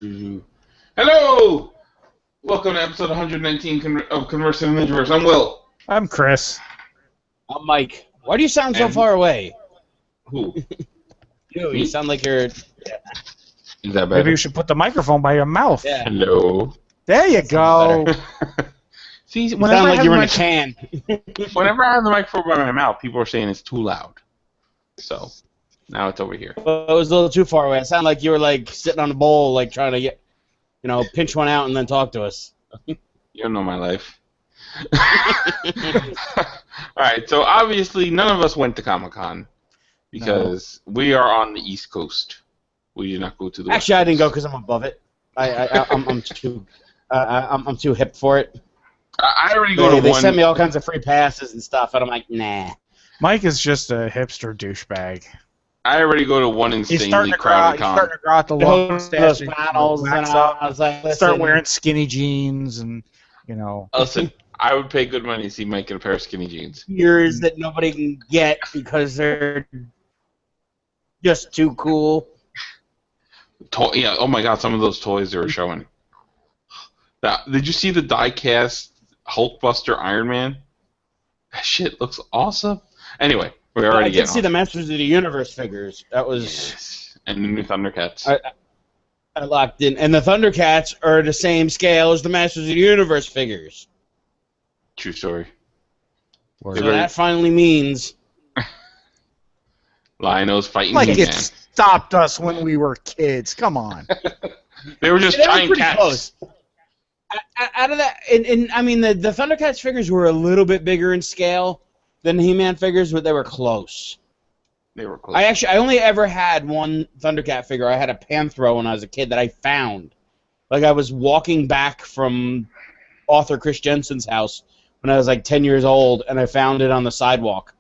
Mhm. Hello! Welcome to episode 119 of Converse In The Ninjaverse. I'm Will. I'm Chris. I'm Mike. Why do you sound so And far away? who? You Me? sound like you're. Is that Maybe better? you should put the microphone by your mouth. Yeah. Hello. There you go. See, You whenever sound I, like have you're in a the can. whenever I have the microphone by my mouth, people are saying it's too loud. So, now it's over here. Well, it was a little too far away. It sounded like you were like sitting on a bowl, like trying to get, pinch one out and then talk to us. You don't know my life. Alright, so obviously none of us went to Comic-Con because we are on the East Coast. We did not go to the West Actually, I didn't go Coast. because I'm above it. I'm too hip for it. I already go They, to they one. sent me all kinds of free passes and stuff, and I'm like, nah. Mike is just a hipster douchebag. I already go to one He's insanely starting to grow out. crowded He's con. starting to grow out the long Those mustache. panels, and I was like, Start listen, wearing skinny jeans and, Listen, I would pay good money to see Mike in a pair of skinny jeans. ears that nobody can get because they're just too cool. Yeah, oh my god, some of those toys they were showing. Did you see the die-cast Hulkbuster Iron Man? That shit looks awesome. Anyway, we're already I did getting see off. the Masters of the Universe figures. That was Yes. And the new Thundercats. I locked in, and the Thundercats are the same scale as the Masters of the Universe figures. True story. So They were- that finally means Lion-O's fighting Like He-Man. it stopped us when we were kids. Come on. They were just they were giant pretty cats. close. Out of that, and I mean the Thundercats figures were a little bit bigger in scale than the He-Man figures, but they were close. They were close. I only ever had one Thundercat figure. I had a Panthro when I was a kid that I found. Like I was walking back from author Chris Jensen's house when I was like 10 years old, and I found it on the sidewalk.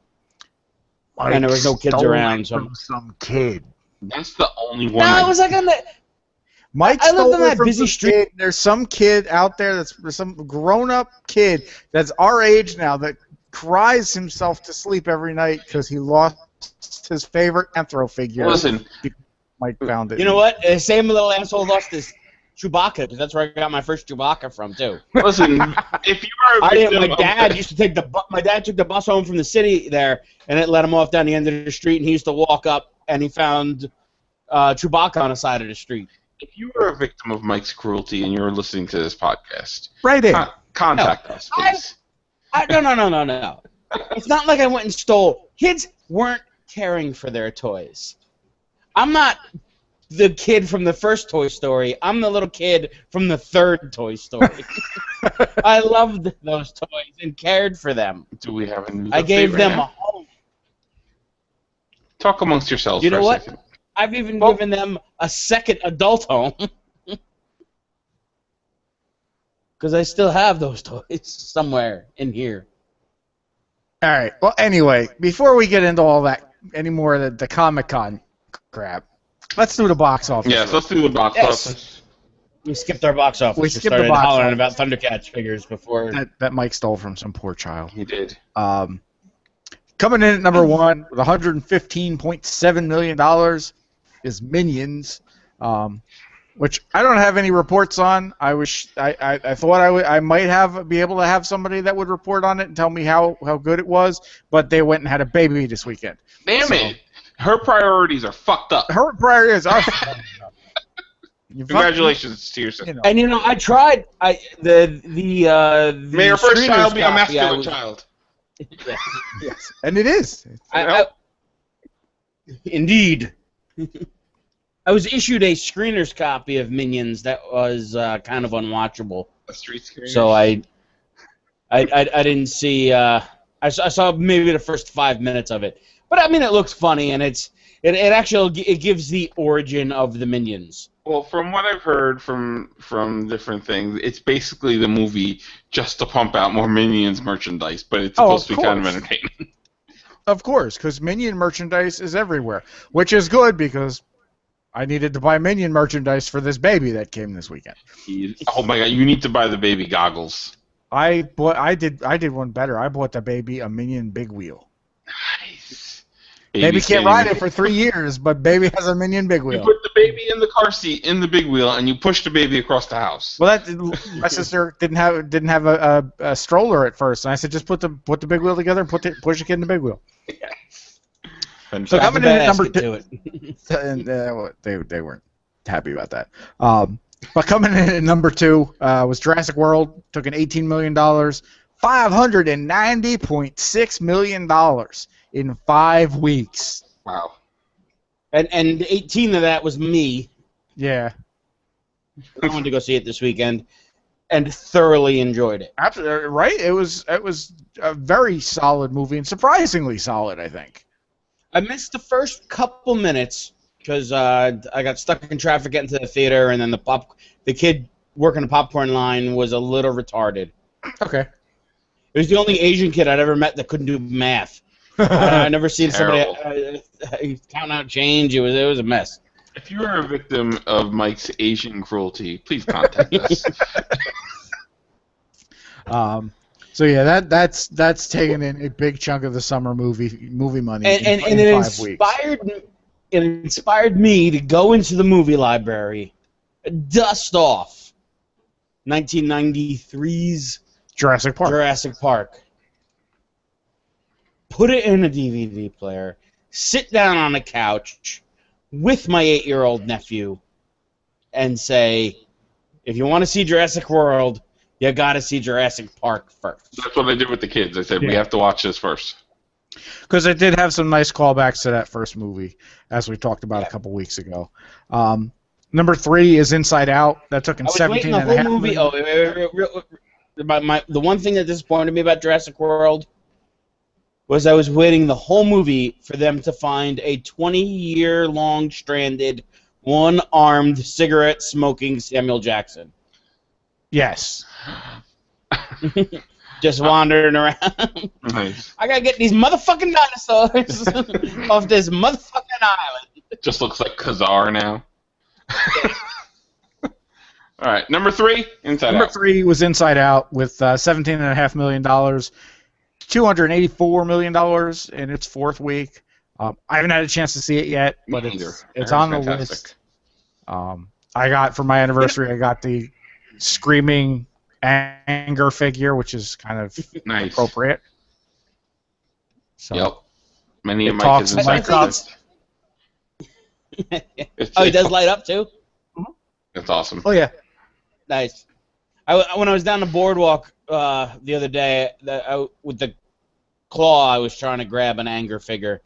And there was no kids stole around, it so- from some kid. That's the only one. No, it was like on the. Mike I lived stole on it that from busy some street. kid. There's some kid out there there's some grown-up kid that's our age now that cries himself to sleep every night because he lost his favorite Anthro figure. Listen, Mike found it. You know what? The same little asshole lost his Chewbacca, because that's where I got my first Chewbacca from too. listen. If you are, a I didn't. victim My of- dad used to take my dad took the bus home from the city there, and it let him off down the end of the street, and he used to walk up, and he found Chewbacca on the side of the street. If you are a victim of Mike's cruelty and you're listening to this podcast, Right in. contact us, please. No. It's not like I went and stole. Kids weren't caring for their toys. I'm not the kid from the first Toy Story. I'm the little kid from the third Toy Story. I loved those toys and cared for them. Do we have a new I gave update them right a now? home. Talk amongst yourselves You for know a what? second. I've even Well- given them a second adult home. Because I still have those toys somewhere in here. All right. Well, anyway, before we get into all that any more of the Comic-Con crap, let's do the box office. Yes, let's do the box Yes. office. We skipped our box office. We skipped the started box hollering office. about Thundercats figures before. that Mike stole from some poor child. He did. Coming in at number one with $115.7 million is Minions, which I don't have any reports on. I thought I might be able to have somebody that would report on it and tell me how good it was, but they went and had a baby this weekend. Damn So- it! Her priorities are fucked up. Her prior is us. Congratulations to yourself. You know. And I tried. The May your first screener's child be a copy, masculine child. Yes, and it is. Indeed. I was issued a screener's copy of Minions that was kind of unwatchable. A street screen. So I didn't see. I saw maybe the first 5 minutes of it, but I mean it looks funny and it actually gives the origin of the Minions. Well, from what I've heard from different things, it's basically the movie just to pump out more Minions merchandise, but it's supposed to be kind of course. entertaining. Of course, because Minion merchandise is everywhere, which is good because I needed to buy Minion merchandise for this baby that came this weekend. Oh my god, you need to buy the baby goggles. I did one better. I bought the baby a Minion big wheel. Nice. Baby can't ride it for 3 years, but baby has a Minion big You wheel. put the baby in the car seat in the big wheel, and you push the baby across the house. Well, my sister didn't have a stroller at first, and I said just put the big wheel together and push the kid in the big wheel. So coming in at number 2, and they weren't happy about that. But coming in at number 2 was Jurassic World. Took an $18 million, $590.6 million in 5 weeks. Wow. And 18 of that was me. Yeah. I wanted to go see it this weekend, and thoroughly enjoyed it. Absolutely right. It was a very solid movie, and surprisingly solid, I think. I missed the first couple minutes because I got stuck in traffic getting to the theater, and then the kid working the popcorn line was a little retarded. Okay. It was the only Asian kid I'd ever met that couldn't do math. I've never seen somebody count out change. It was a mess. If you are a victim of Mike's Asian cruelty, please contact us. So yeah, that's taken in a big chunk of the summer movie money And in it 5 weeks. inspired me to go into the movie library, dust off 1993's Jurassic Park. Put it in a DVD player, sit down on a couch with my 8-year-old nephew, and say, if you want to see Jurassic World, you got to see Jurassic Park first. That's what I did with the kids. I said, we have to watch this first. Because it did have some nice callbacks to that first movie, as we talked about a couple weeks ago. Number 3 is Inside Out. That took in 17 and a half movie. The one thing that disappointed me about Jurassic World was I was waiting the whole movie for them to find a 20-year-long stranded, one-armed, cigarette-smoking Samuel Jackson. Yes. Just wandering around. Nice. I gotta get these motherfucking dinosaurs off this motherfucking island. Just looks like Khazar now. All right, number 3, Inside Out. Number 3 was Inside Out with $17.5 million, $284 million in its 4th week. I haven't had a chance to see it yet, but it's on the list. I got for my anniversary. I got the screaming anger figure, which is kind of nice. Appropriate. So yep. Many of my kids he does light up too? That's awesome. Oh, yeah. Nice. When I was down the boardwalk the other day, with the claw, I was trying to grab an anger figure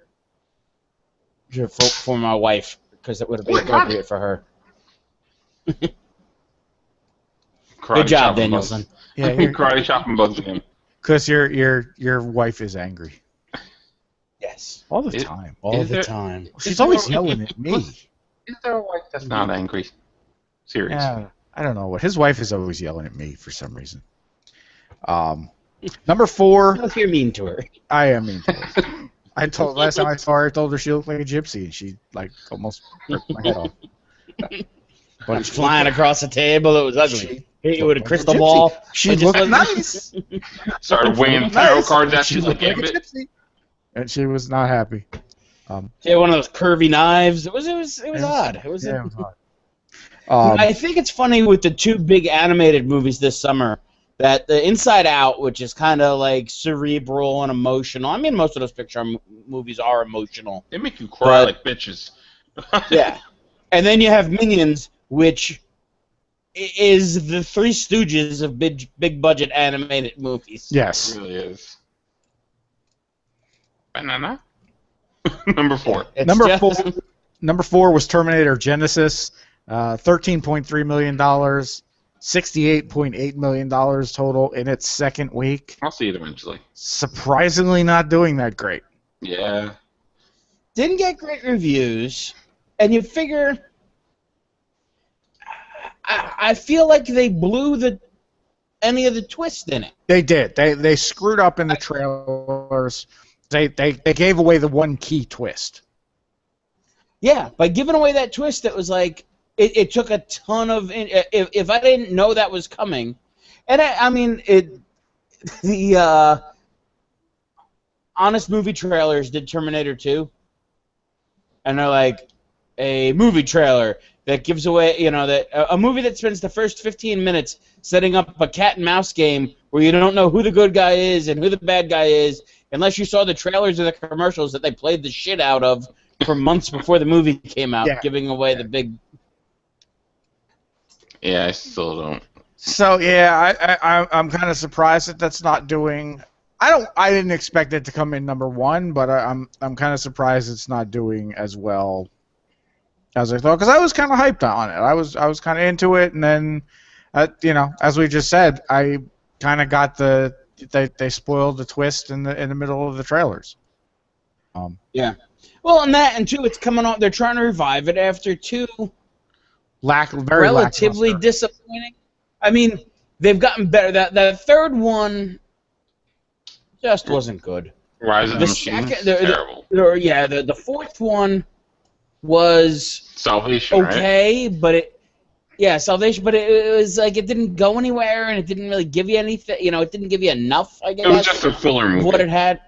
for my wife, because it would have been appropriate for her. Good job, Danielson. Yeah, karate chopping both of them. Because your wife is angry. Yes. All the time. All the time. She's always yelling at me. Is there a wife that's not angry? Serious. Yeah, I don't know what. His wife is always yelling at me for some reason. Number 4. If you're mean to her. I am mean to her. Last time I saw her, I told her she looked like a gypsy, and she almost ripped my head off. But flying across the table, it was ugly. Hit you with a crystal ball. She looked nice. Started weighing tarot cards at you like gypsy. And she was not happy. She had one of those curvy knives. It was odd. It was odd. I think it's funny with the 2 big animated movies this summer that the Inside Out, which is kind of like cerebral and emotional. I mean, most of those Pixar movies are emotional. They make you cry like bitches. Yeah. And then you have Minions, which is the Three Stooges of big budget animated movies. Yes. It really is. Banana? Number 4. Number 4 was Terminator Genesis. $13.3 million, $68.8 million total in its 2nd week. I'll see it eventually. Surprisingly not doing that great. Yeah. Didn't get great reviews, and you figure... I feel like they blew any of the twist in it. They did. They screwed up in the trailers. They gave away the one key twist. Yeah, by giving away that twist, it was like... It took a ton of... If I didn't know that was coming... And the Honest Movie Trailers did Terminator 2. and they're like a movie trailer that gives away, that a movie that spends the first 15 minutes setting up a cat and mouse game where you don't know who the good guy is and who the bad guy is unless you saw the trailers or the commercials that they played the shit out of for months before the movie came out, giving away the big. Yeah, I still don't. So yeah, I'm kind of surprised that that's not doing. I didn't expect it to come in number one, but I'm kind of surprised it's not doing as well as I thought, because I was kind of hyped on it. I was kind of into it, and then, as we just said, I kind of got they spoiled the twist in the middle of the trailers. Yeah, well, and two, it's coming on. They're trying to revive it after two very relatively disappointing. I mean, they've gotten better. That third one just wasn't good. Rise of the Machines, terrible. The fourth one was Salvation, okay, right? but Salvation, but it was like it didn't go anywhere, and it didn't really give you anything. It didn't give you enough, I guess. It was just a filler movie. What it had.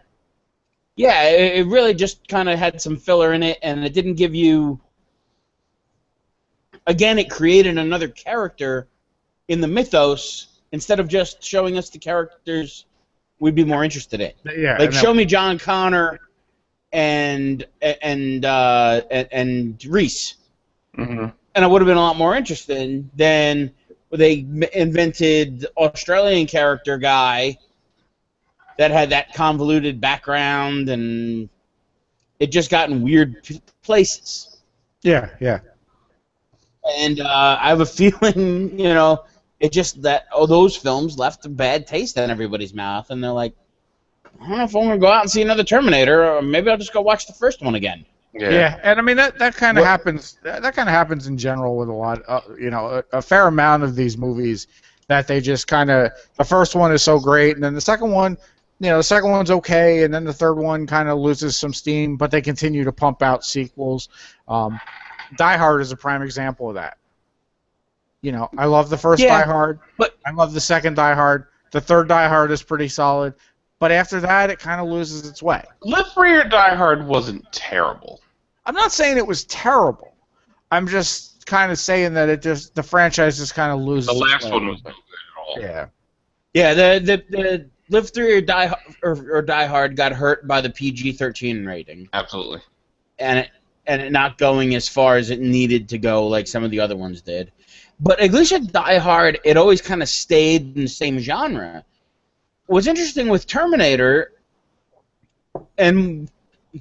Yeah, it really just kind of had some filler in it, and it didn't give you. Again, it created another character in the mythos instead of just showing us the characters we'd be more interested in. Yeah, like show me John Connor and Reese, mm-hmm. and I would have been a lot more interested. Then they invented Australian character guy that had that convoluted background, and it just got in weird places. Yeah. And I have a feeling, it just that those films left a bad taste in everybody's mouth, and they're like, I don't know if I'm going to go out and see another Terminator, or maybe I'll just go watch the first one again. Yeah, and I mean that kind of happens. That kind of happens in general with a lot. A fair amount of these movies that they just kind of the first one is so great, and then the second one, the second one's okay, and then the third one kind of loses some steam, but they continue to pump out sequels. Die Hard is a prime example of that. I love the first Die Hard, but I love the second Die Hard. The third Die Hard is pretty solid, but after that, it kind of loses its way. Live Free or Die Hard wasn't terrible. I'm not saying it was terrible. I'm just kind of saying that the franchise just kind of loses. The last one was no good at all. Yeah. The Live Free or Die Hard got hurt by the PG-13 rating. Absolutely. And it not going as far as it needed to go, like some of the other ones did. But at least at Die Hard, it always kind of stayed in the same genre. What's interesting with Terminator, and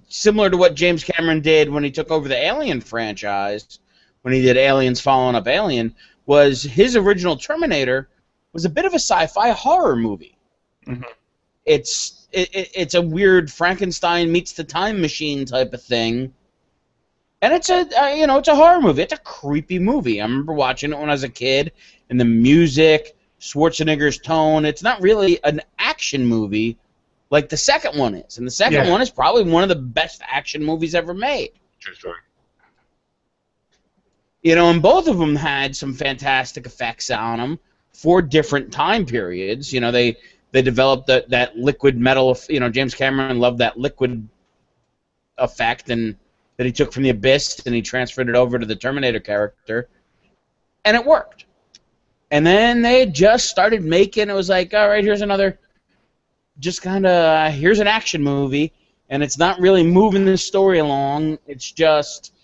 similar to what James Cameron did when he took over the Alien franchise, when he did Aliens following up Alien, was his original Terminator was a bit of a sci-fi horror movie. Mm-hmm. It's a weird Frankenstein meets the Time Machine type of thing. And it's it's a horror movie. It's a creepy movie. I remember watching it when I was a kid, and the music, Schwarzenegger's tone. It's not really an action movie like the second one is. And the second one is probably one of the best action movies ever made. True story. And both of them had some fantastic effects on them for different time periods. They developed that liquid metal. James Cameron loved that liquid effect, and that he took from the Abyss, and he transferred it over to the Terminator character, and it worked. And then they just started making, it was like, all right, here's another, just kind of, here's an action movie, and it's not really moving the story along, it's just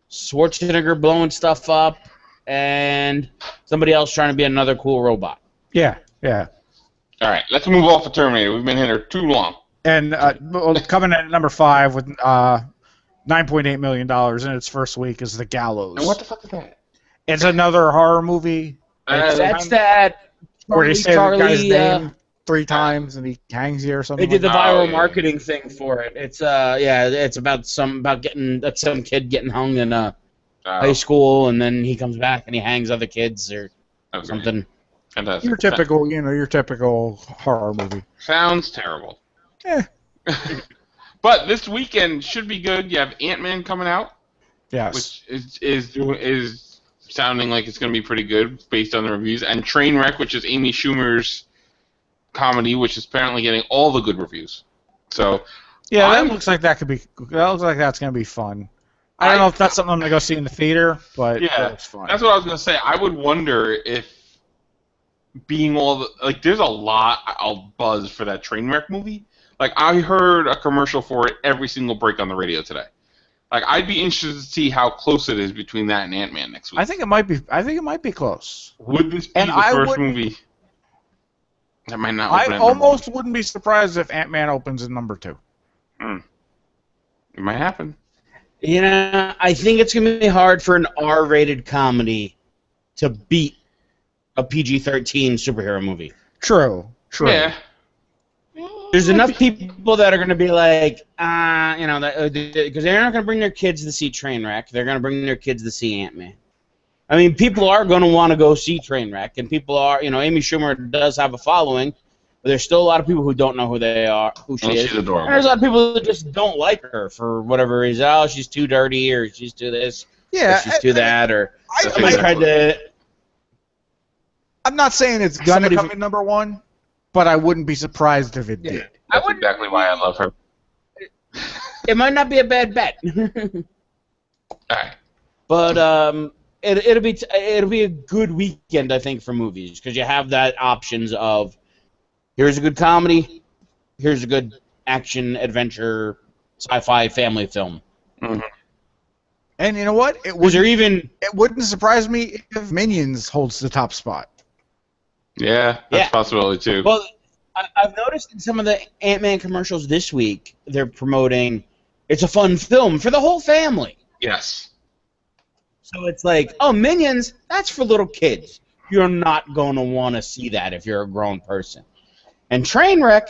Schwarzenegger blowing stuff up, and somebody else trying to be another cool robot. Yeah. All right, let's move off of Terminator. We've been here too long. And coming in at number 5 with $9.8 million in its first week is The Gallows. And what the fuck is that? It's another horror movie. That's that where they say the guy's name 3 times and he hangs you or something. They did the viral marketing thing for it. It's it's about some kid getting hung in high school, and then he comes back and he hangs other kids or something. Fantastic. Your typical horror movie. Sounds terrible. Yeah. But this weekend should be good. You have Ant-Man coming out. Yes. Which is sounding like it's going to be pretty good based on the reviews. And Trainwreck, which is Amy Schumer's comedy, which is apparently getting all the good reviews. So yeah, that looks like that's going to be fun. I don't know if that's something I'm gonna go see in the theater, but Yeah, it's fun. that's what I was gonna say. I would wonder if being all the, like, there's a lot of buzz for that Trainwreck movie. Like, I heard a commercial for it every single break on the radio today. Like, I'd be interested to see how close it is between that and Ant-Man next week. I think it might be. I think it might be close. Would this be And the I first wouldn't- movie that might not open I at number almost wouldn't be surprised if Ant-Man opens at number 2. one? It might happen. You know, I think it's going to be hard for an R-rated comedy to beat a PG-13 superhero movie. True. Yeah. There's enough people that are going to be like, you know, because they're not going to bring their kids to see Trainwreck. They're going to bring their kids to see Ant-Man. I mean, people are going to want to go see Trainwreck, and people are, you know, Amy Schumer does have a following, but there's still a lot of people who don't know who they are, who she is. She's adorable. And there's a lot of people that just don't like her for whatever reason. Oh, she's too dirty, or she's too this, Yeah. or she's too that, or That's somebody tried to. I'm not saying it's gonna come in number 1, but I wouldn't be surprised if it did. That's exactly why I love her. It might not be a bad bet. All right. But it'll be a good weekend, I think, for movies, because you have that options of here's a good comedy, here's a good action adventure sci-fi family film. Mm-hmm. And you know what? It wouldn't surprise me if Minions holds the top spot. Yeah, that's a possibility too. Well, I've noticed in some of the Ant-Man commercials this week, they're promoting it's a fun film for the whole family. Yes. So it's like, oh, Minions, that's for little kids. You're not going to want to see that if you're a grown person. And Trainwreck,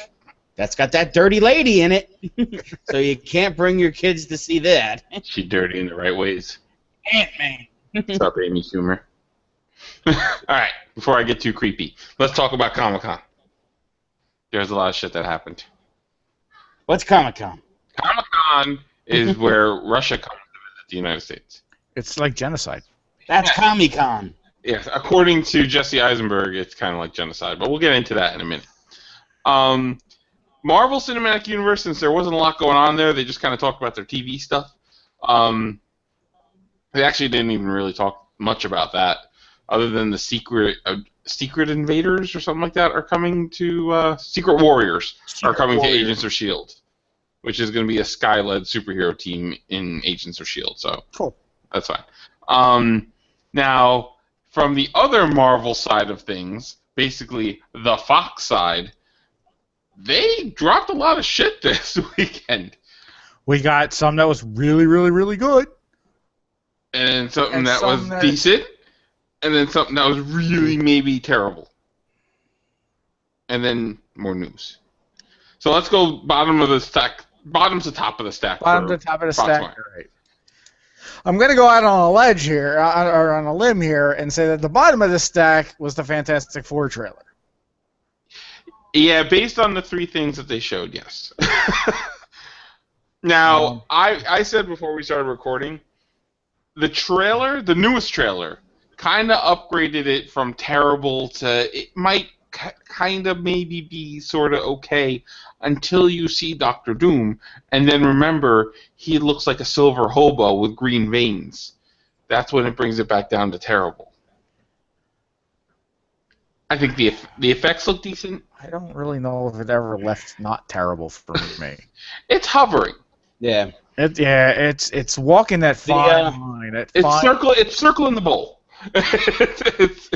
that's got that dirty lady in it. So you can't bring your kids to see that. She's dirty in the right ways. Ant-Man. Stop Amy Schumer. All right, before I get too creepy, let's talk about Comic-Con. There's a lot of shit that happened. What's Comic-Con? Comic-Con is where Russia comes to visit the United States. It's like genocide. That's Comic-Con. Yes, according to Jesse Eisenberg, it's kind of like genocide, but we'll get into that in a minute. Marvel Cinematic Universe, since there wasn't a lot going on there, they just kind of talked about their TV stuff. They actually didn't even really talk much about that, other than the secret invaders or something like that are coming to Secret Warriors are coming to Agents of S.H.I.E.L.D., which is going to be a Sky-led superhero team in Agents of S.H.I.E.L.D., so Cool. that's fine. Now, from the other Marvel side of things, basically the Fox side, they dropped a lot of shit this weekend. We got some that was really, really, really good. And something that was decent. And then something that was really maybe terrible. And then more news. So let's go bottom of the stack. Bottom to top of the stack. Bottom to top of the stack. Fox. Right. I'm going to go out on a ledge here, or on a limb here, and say that the bottom of the stack was the Fantastic Four trailer. Yeah, based on the three things that they showed, yes. Now, I said before we started recording, the trailer, the newest trailer, kind of upgraded it from terrible to it might kind of maybe be sort of okay until you see Doctor Doom, and then remember, he looks like a silver hobo with green veins. That's when it brings it back down to terrible. I think the effects look decent. I don't really know if it ever left not terrible for me. It's hovering. Yeah. It's walking that fine line. It's circling the bowl. it's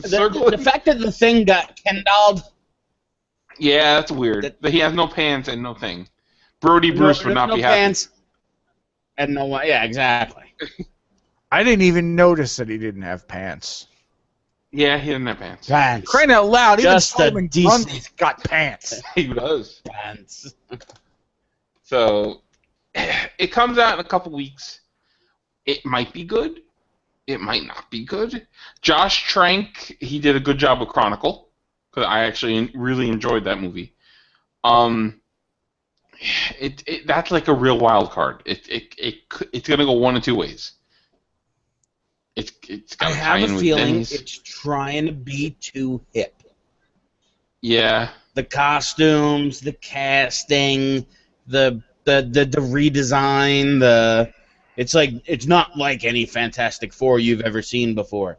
circling. The fact that the thing got Kendalled. Yeah, that's weird. He has no pants and no thing. Brody Bruce would not be happy. Pants and no one. Yeah, exactly. I didn't even notice that he didn't have pants. Yeah, he didn't have pants. Pants. Crying out loud, Just even a Solomon decent- Grundy's got pants. He does. Pants. So, it comes out in a couple weeks. It might be good. It might not be good. Josh Trank, he did a good job with Chronicle, because I actually really enjoyed that movie. That's like a real wild card. It's gonna go one of two ways. It's got I to have tie in a with feeling things. it's trying to be too hip. Yeah. The costumes, the casting, the redesign, It's like it's not like any Fantastic Four you've ever seen before.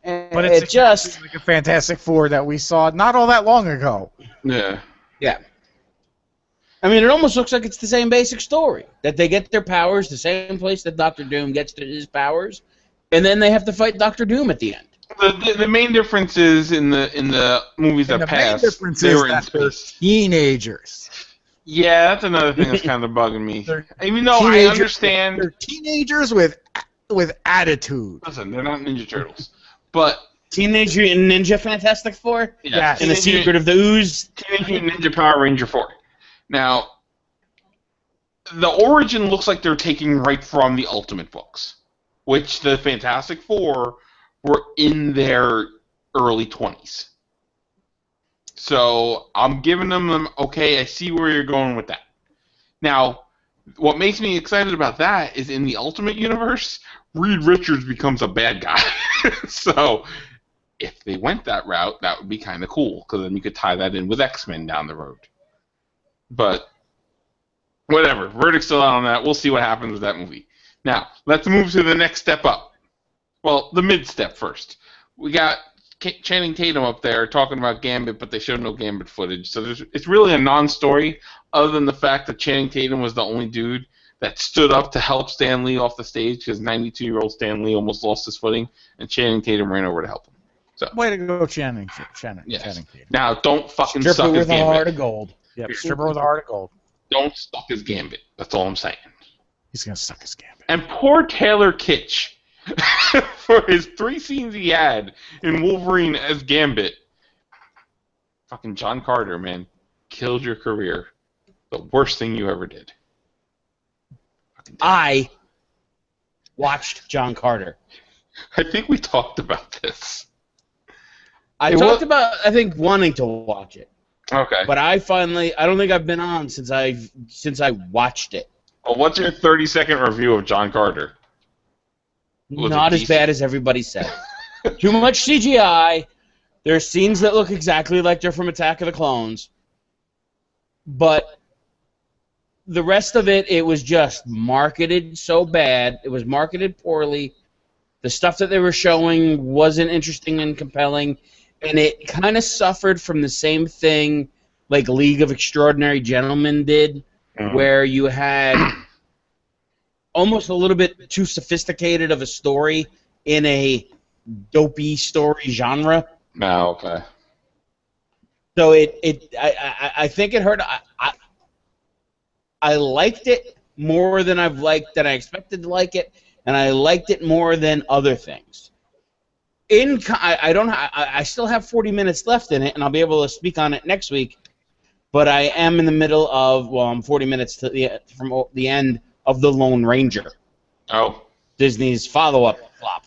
And But it's it just like a Fantastic Four that we saw not all that long ago. Yeah. yeah. I mean, it almost looks like it's the same basic story that they get their powers the same place that Doctor Doom gets his powers, and then they have to fight Doctor Doom at the end. The main difference is in the movies And that the main passed, difference they is were in that they're space. teenagers. Yeah, that's another thing that's kind of bugging me. They're Even though I teenagers- understand. They're teenagers with attitude. Listen, they're not Ninja Turtles, but Teenage Mutant Ninja Fantastic Four yeah, and the Secret of the Ooze. Teenage Mutant Ninja Power Ranger 4. Now, the origin looks like they're taking right from the Ultimate books, which the Fantastic Four were in their early 20s. So I'm giving them, okay, I see where you're going with that. Now, what makes me excited about that is in the Ultimate Universe, Reed Richards becomes a bad guy. So if they went that route, that would be kind of cool, because then you could tie that in with X-Men down the road. But whatever, verdict's still out on that. We'll see what happens with that movie. Now, let's move to the next step up. Well, the mid-step first. We got Channing Tatum up there talking about Gambit, but they showed no Gambit footage. So it's really a non-story, other than the fact that Channing Tatum was the only dude that stood up to help Stan Lee off the stage, because 92-year-old Stan Lee almost lost his footing, and Channing Tatum ran over to help him. So, Way to go, Channing. yes. Channing Tatum. Now, don't fucking Stripper suck his with a heart Gambit. of gold. Yep, stripper with a heart of gold. Don't suck his Gambit. That's all I'm saying. He's gonna suck his gambit. And poor Taylor Kitsch, for his 3 scenes he had in Wolverine as Gambit. Fucking John Carter, man. Killed your career. The worst thing you ever did. I watched John Carter. I think we talked about this. I It talked wa- about, I think, wanting to watch it, Okay. but I don't think I've been on since I watched it. Well, what's your 30-second review of John Carter? Was it Not as decent? bad as everybody said. Too much CGI. There's scenes that look exactly like they're from Attack of the Clones, but the rest of it was just marketed so bad. It was marketed poorly. The stuff that they were showing wasn't interesting and compelling, and it kind of suffered from the same thing like League of Extraordinary Gentlemen did, where you had almost a little bit too sophisticated of a story in a dopey story genre. No, okay. So I think it hurt. I liked it more than I expected to like it, and I liked it more than other things. I still have 40 minutes left in it, and I'll be able to speak on it next week. But I am in the middle of I'm 40 minutes from the end of The Lone Ranger, Oh. Disney's follow-up flop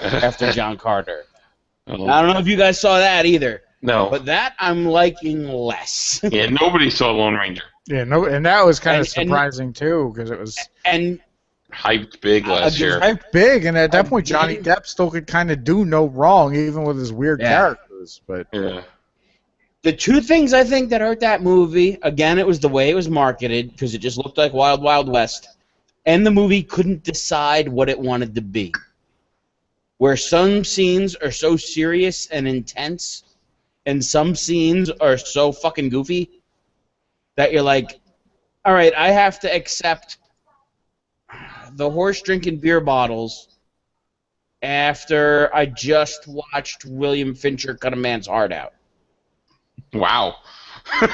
after John Carter. I don't know if you guys saw that either, No. but that I'm liking less. Yeah, nobody saw Lone Ranger. Yeah, no, and that was kind of And- surprising too, because it was And Hyped big last year. hyped big, and at that point, Johnny Depp still could kind of do no wrong, even with his weird Yeah. characters. But Yeah. the two things I think that hurt that movie, again, it was the way it was marketed, because it just looked like Wild Wild West, and the movie couldn't decide what it wanted to be. Where some scenes are so serious and intense, and some scenes are so fucking goofy, that you're like, all right, I have to accept the horse drinking beer bottles after I just watched William Fincher cut a man's heart out. Wow.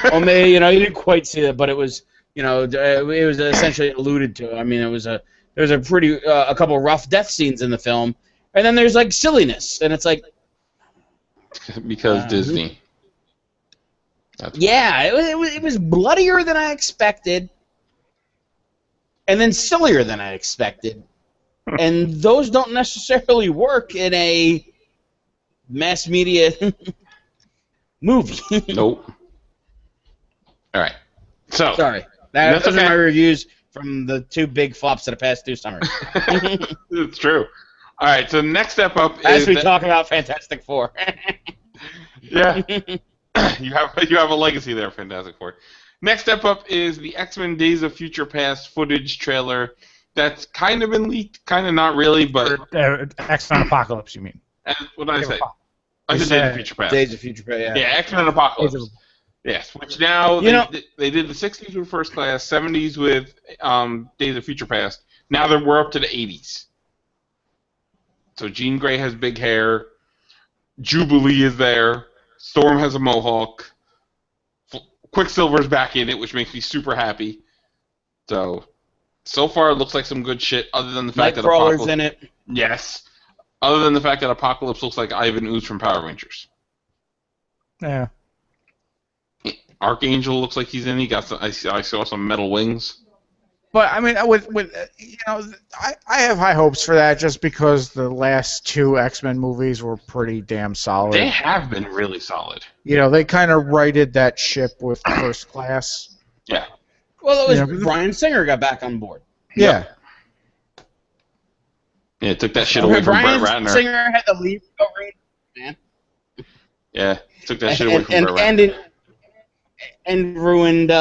Well, maybe, you didn't quite see it, but it was, it was essentially alluded to. I mean, there was a couple rough death scenes in the film, and then there's like silliness, and it's like, Because Disney. That's yeah, it was bloodier than I expected, and then sillier than I expected, and those don't necessarily work in a mass media movie. Nope. All right. So. Sorry, That's those okay. are my reviews from the two big flops of the past 2 summers. It's true. All right. So next step up As is we talk about Fantastic Four. Yeah. you have a legacy there, Fantastic Four. Next step up is the X-Men Days of Future Past footage trailer that's kind of been leaked, kind of not really, but X-Men Apocalypse, you mean? what did I say? You I said Days said of Future Past. Days of Future Past, yeah. Yeah, X-Men Apocalypse. Yes, which now they did the 60s with First Class, 70s with Days of Future Past. Now we're up to the 80s. So Jean Grey has big hair. Jubilee is there. Storm has a mohawk. Quicksilver's back in it, which makes me super happy. So far it looks like some good shit. Other than the fact that Nightcrawler's in it. Yes. Other than the fact that Apocalypse looks like Ivan Ooze from Power Rangers. Yeah. Archangel looks like he's in. He got some. I saw some metal wings. But I mean, I have high hopes for that just because the last two X-Men movies were pretty damn solid. They have been really solid. They kind of righted that ship with First Class. Yeah. Well, it was Bryan Singer got back on board. Yeah. Yeah, took that shit away from Brett Ratner. Bryan Singer had to leave Wolverine, man. Yeah, took that shit away from Brett Ratner. And ruined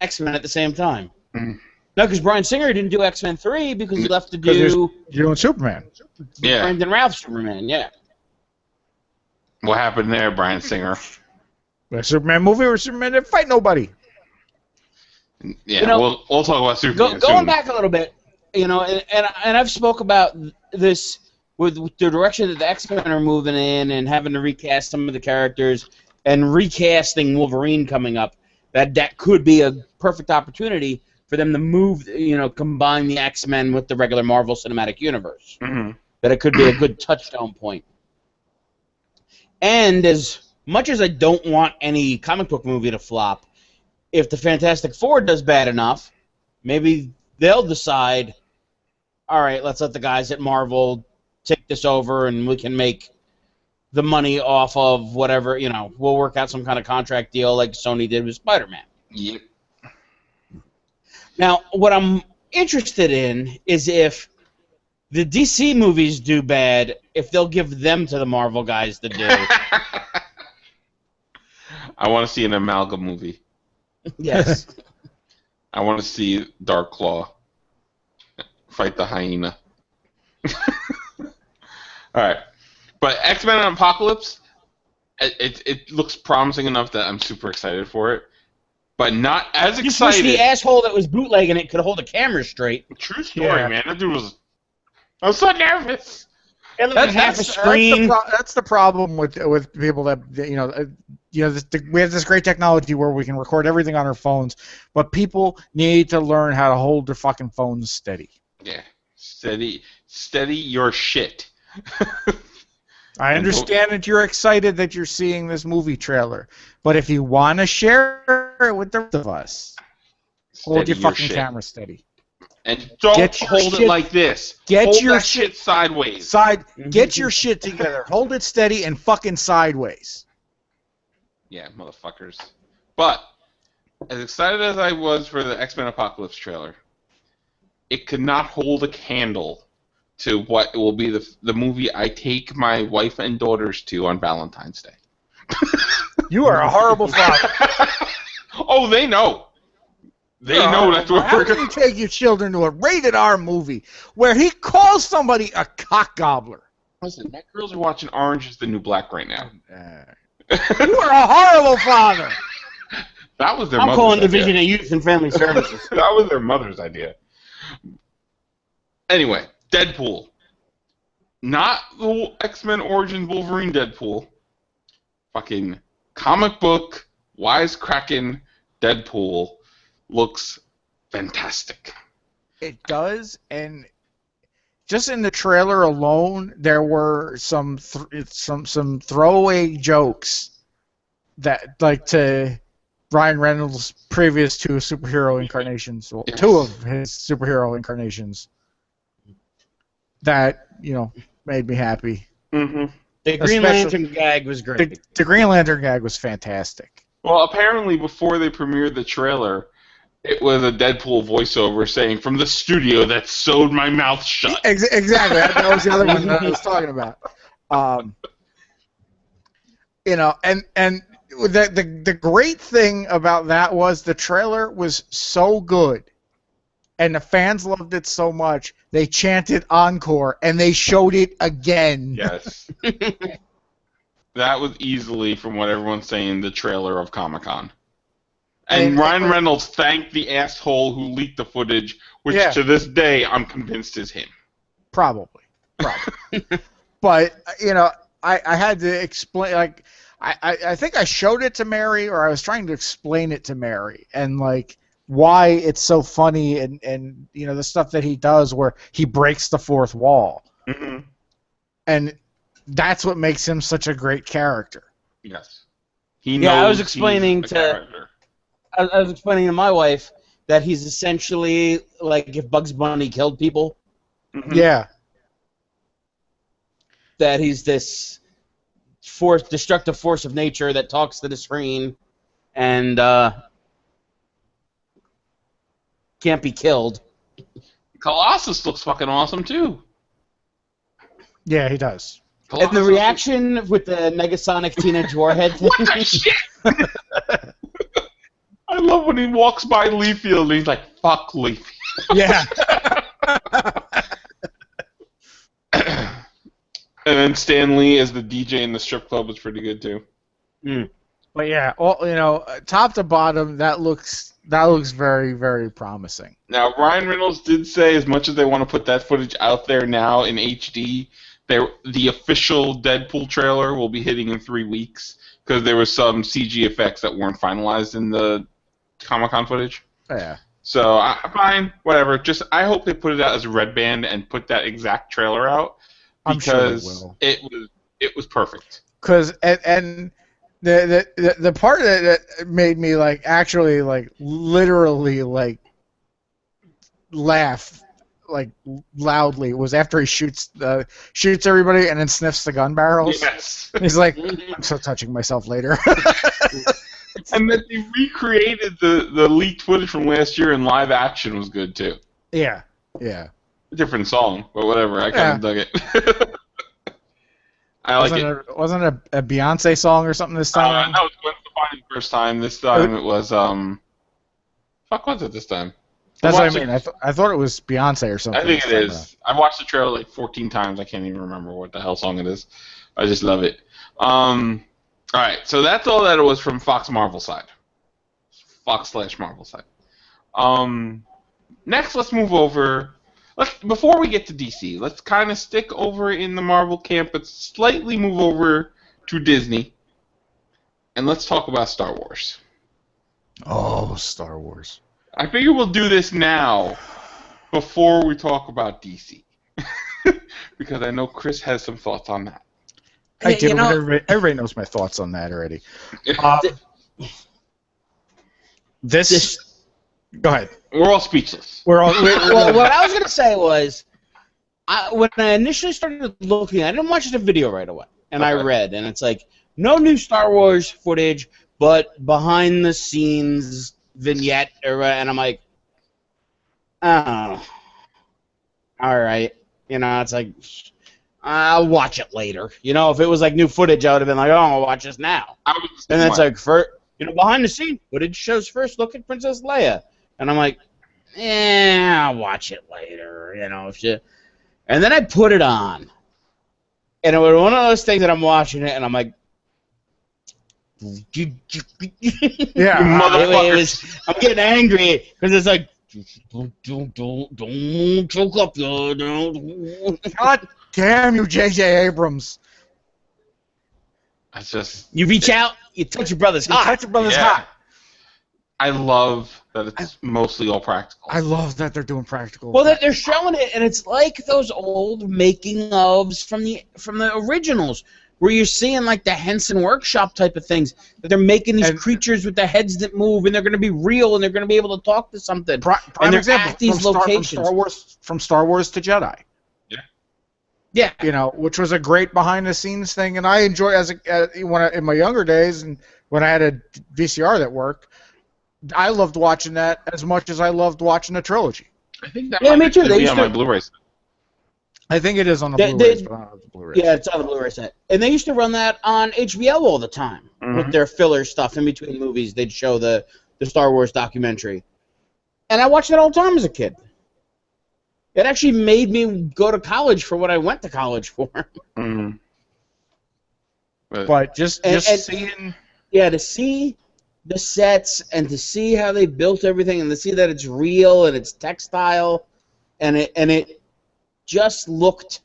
X-Men at the same time. Mm. No, because Bryan Singer didn't do X-Men 3 because he left to do... You're doing Superman. Yeah. Brandon Routh Superman, yeah. What happened there, Bryan Singer? A Superman movie where Superman didn't fight nobody. Yeah, we'll talk about Superman Going soon. back a little bit, and I've spoke about this with the direction that the X-Men are moving in and having to recast some of the characters and recasting Wolverine coming up, that could be a perfect opportunity for them to move, combine the X-Men with the regular Marvel Cinematic Universe. Mm-hmm. That it could be a good touchstone point. And as much as I don't want any comic book movie to flop, if the Fantastic Four does bad enough, maybe they'll decide, all right, let's let the guys at Marvel take this over and we can make the money off of whatever, we'll work out some kind of contract deal like Sony did with Spider-Man. Yep. Now, what I'm interested in is if the DC movies do bad, if they'll give them to the Marvel guys to do. I want to see an Amalgam movie. Yes. I want to see Dark Claw fight the hyena. All right. But X-Men and Apocalypse, it looks promising enough that I'm super excited for it. But not as excited. Just wish the asshole that was bootlegging it could hold a camera straight. True story, man. That dude was... I was so nervous. That's the problem with people that we have this great technology where we can record everything on our phones, but people need to learn how to hold their fucking phones steady. Yeah, steady your shit. I understand that you're excited that you're seeing this movie trailer, but if you want to share it with the rest of us, hold your fucking camera steady. And don't hold it like this. Hold your shit sideways. Get your shit together. Hold it steady and fucking sideways. Yeah, motherfuckers. But, as excited as I was for the X-Men Apocalypse trailer, it could not hold a candle to what will be the movie I take my wife and daughters to on Valentine's Day. You are a horrible father. Oh, they know. They know that's what we're going to... How can you take your children to a rated R movie where he calls somebody a cock gobbler? Listen, my girls are watching Orange is the New Black right now. You are a horrible father. That was their I'm mother's calling idea. Division of Youth and Family Services. That was their mother's idea. Anyway, Deadpool. Not the X-Men Origins Wolverine Deadpool. Fucking comic book, wisecracking Deadpool looks fantastic. It does, and just in the trailer alone, there were some throwaway jokes that, like, to Ryan Reynolds' previous two superhero incarnations, well, yes. two of his superhero incarnations, that made me happy. Mm-hmm. The Green Lantern gag was great. The Green Lantern gag was fantastic. Well, apparently before they premiered the trailer, it was a Deadpool voiceover saying, "From the studio that sewed my mouth shut." Exactly. That was the other one that I was talking about. And the great thing about that was the trailer was so good and the fans loved it so much they chanted encore, and they showed it again. Yes. That was easily, from what everyone's saying, the trailer of Comic-Con. And Ryan Reynolds thanked the asshole who leaked the footage, which to this day I'm convinced is him. Probably. But, you know, I had to explain, like, I think I showed it to Mary, or I was trying to explain it to Mary, and, like, why it's so funny, and you know, the stuff that he does where he breaks the fourth wall. Mm-hmm. And that's what makes him such a great character. Yes. He knows I was explaining I was explaining to my wife that he's essentially like if Bugs Bunny killed people. Mm-hmm. Yeah. That he's this destructive force of nature that talks to the screen and can't be killed. Colossus looks fucking awesome too. Yeah, he does. And the reaction with the Negasonic Teenage Warhead thing. What the shit? I love when he walks by Leafield and he's like, fuck Leafield. Yeah. And then Stan Lee as the DJ in the strip club was pretty good too. But yeah, you know, top to bottom, that looks very, very promising. Now, Ryan Reynolds did say, as much as they want to put that footage out there now in HD, the official Deadpool trailer will be hitting in 3 weeks because there was some CG effects that weren't finalized in the Comic-Con footage. Yeah. So, fine, whatever. Just I hope they put it out as a red band and put that exact trailer out because I'm sure it was perfect. Because and the part that made me like actually like literally like laugh like loudly was after he shoots everybody and then sniffs the gun barrels. Yes. He's like, I'm so touching myself later. And that they recreated the leaked footage from last year in live action was good too. Yeah. Yeah. Different song, but whatever. I kind of dug it. I like it. Wasn't it a Beyonce song or something this time? No, it was the first time. This time it was fuck, was it this time? That's what I mean. I thought it was Beyonce or something. I think it is. I've watched the trailer like 14 times. I can't even remember what the hell song it is. I just love it. All right, so that's all that it was from Fox Marvel side. Fox/Marvel side. Next, let's move over. Before we get to DC, let's kind of stick over in the Marvel camp, but slightly move over to Disney, and let's talk about Star Wars. Oh, Star Wars. I figure we'll do this now before we talk about DC. Because I know Chris has some thoughts on that. I do. Everybody knows my thoughts on that already. Go ahead. We're all speechless. Well, what I was going to say was, when I initially started looking, I didn't watch the video right away. And I read, and it's like, no new Star Wars footage, but behind the scenes vignette, and I'm like, oh, all right. You know, it's like, I'll watch it later. You know, if it was like new footage, I would have been like, oh, I'll watch this now. And it's like, behind the scene footage shows first look at Princess Leia. And I'm like, I'll watch it later. You know, and then I put it on. And it was one of those things that I'm watching it, and I'm like, yeah, I'm getting angry because it's like, don't choke up, God damn you, J.J. Abrams! It's just you reach out, you touch your brother's heart. Touch your brother's heart. I love that it's mostly all practical. I love that they're doing practical. Well, they're showing it, and it's like those old making ofs from the originals, where you're seeing like the Henson Workshop type of things. That they're making these creatures with the heads that move, and they're going to be real, and they're going to be able to talk to something. Prime example, at these locations. From Star Wars to Jedi. Yeah. You know, which was a great behind-the-scenes thing, and I enjoy in my younger days, and when I had a VCR that worked, I loved watching that as much as I loved watching the trilogy. I think that might be on my Blu-ray set. I think it is on the Blu-rays, but I don't have the Blu-rays. Yeah, it's on the Blu-ray set. And they used to run that on HBO all the time with their filler stuff in between movies. They'd show the Star Wars documentary. And I watched it all the time as a kid. It actually made me go to college for what I went to college for. Mm. But just And- seeing. Yeah, to see the sets and to see how they built everything and to see that it's real and it's textile and it just looked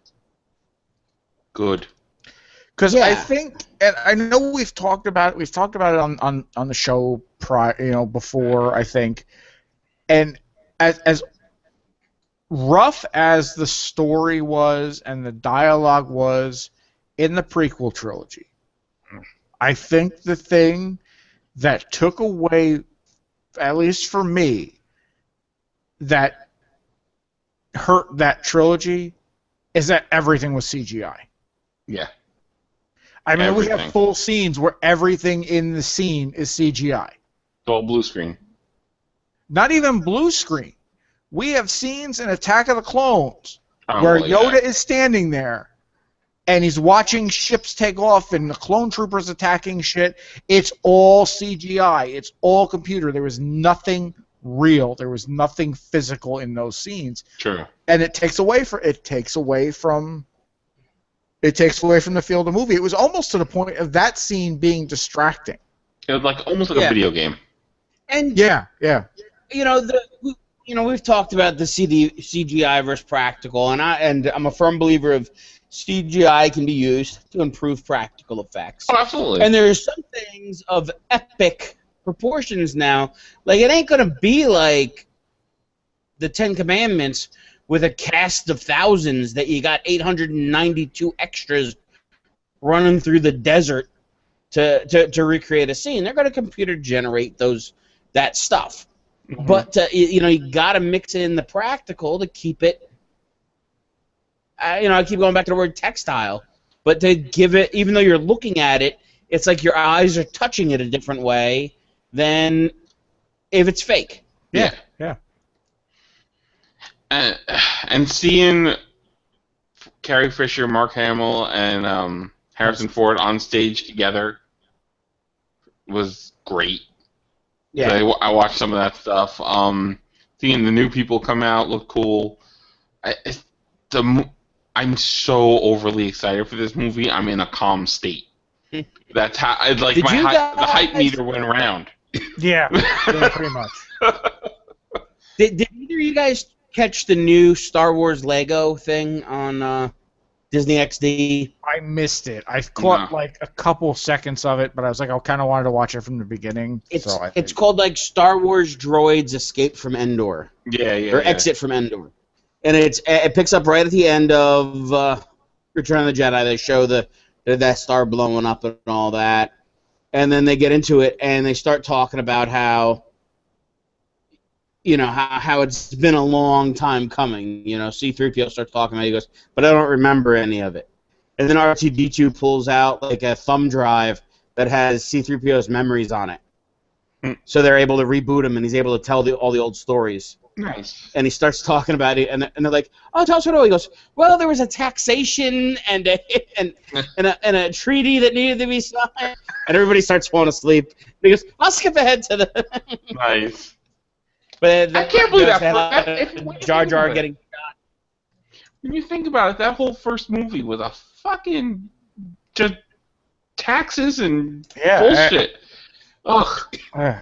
Good. Because Yeah. I think, and I know we've talked about it on the show before, I think, and as rough as the story was and the dialogue was in the prequel trilogy, I think the thing that took away, at least for me, that hurt that trilogy is that everything was CGI. Yeah. I mean, we Everything. have full scenes where everything in the scene is CGI. It's all blue screen. Not even blue screen. We have scenes in Attack of the Clones Oh, where well, Yoda yeah. is standing there and he's watching ships take off and the clone troopers attacking shit. It's all CGI. It's all computer. There was nothing real. There was nothing physical in those scenes. True. And it takes away from the feel of the movie. It was almost to the point of that scene being distracting. It was like almost like a Yeah. video game. and Yeah. we've talked about the CGI versus practical, and I'm a firm believer of CGI can be used to improve practical effects. Oh, absolutely. And there's some things of epic proportions now. Like, it ain't gonna be like the Ten Commandments with a cast of thousands that you got 892 extras running through the desert to recreate a scene. They're gonna computer generate that stuff. Mhm. But you got to mix in the practical to keep it. I keep going back to the word textile, but to give it, even though you're looking at it, it's like your eyes are touching it a different way than if it's fake. Yeah. And seeing Carrie Fisher, Mark Hamill, and Harrison Ford on stage together was great. I watched some of that stuff. Seeing the new people come out look cool. I'm so overly excited for this movie. I'm in a calm state. That's how Did my you the hype guys- meter went around. Yeah, pretty much. Did either of you guys catch the new Star Wars Lego thing on Disney XD? I missed it. I caught No. like a couple seconds of it, but I was like, I kind of wanted to watch it from the beginning. It's called like Star Wars Droids Escape from Endor. Yeah. Or Exit from Endor. And it picks up right at the end of Return of the Jedi. They show that star blowing up and all that. And then they get into it and they start talking about how it's been a long time coming. C-3PO starts talking about it. He goes, but I don't remember any of it. And then R2-D2 pulls out like a thumb drive that has C-3PO's memories on it. So they're able to reboot him and he's able to tell all the old stories. Nice. And he starts talking about it, and they're like, "Oh, tell us what it was." He goes, "Well, there was a taxation and a treaty that needed to be signed." And everybody starts falling asleep. And he goes, "I'll skip ahead to the." Nice. But I can't believe that. Jar Jar getting shot. When you think about it, that whole first movie was a fucking just taxes and bullshit. Ugh. Yeah.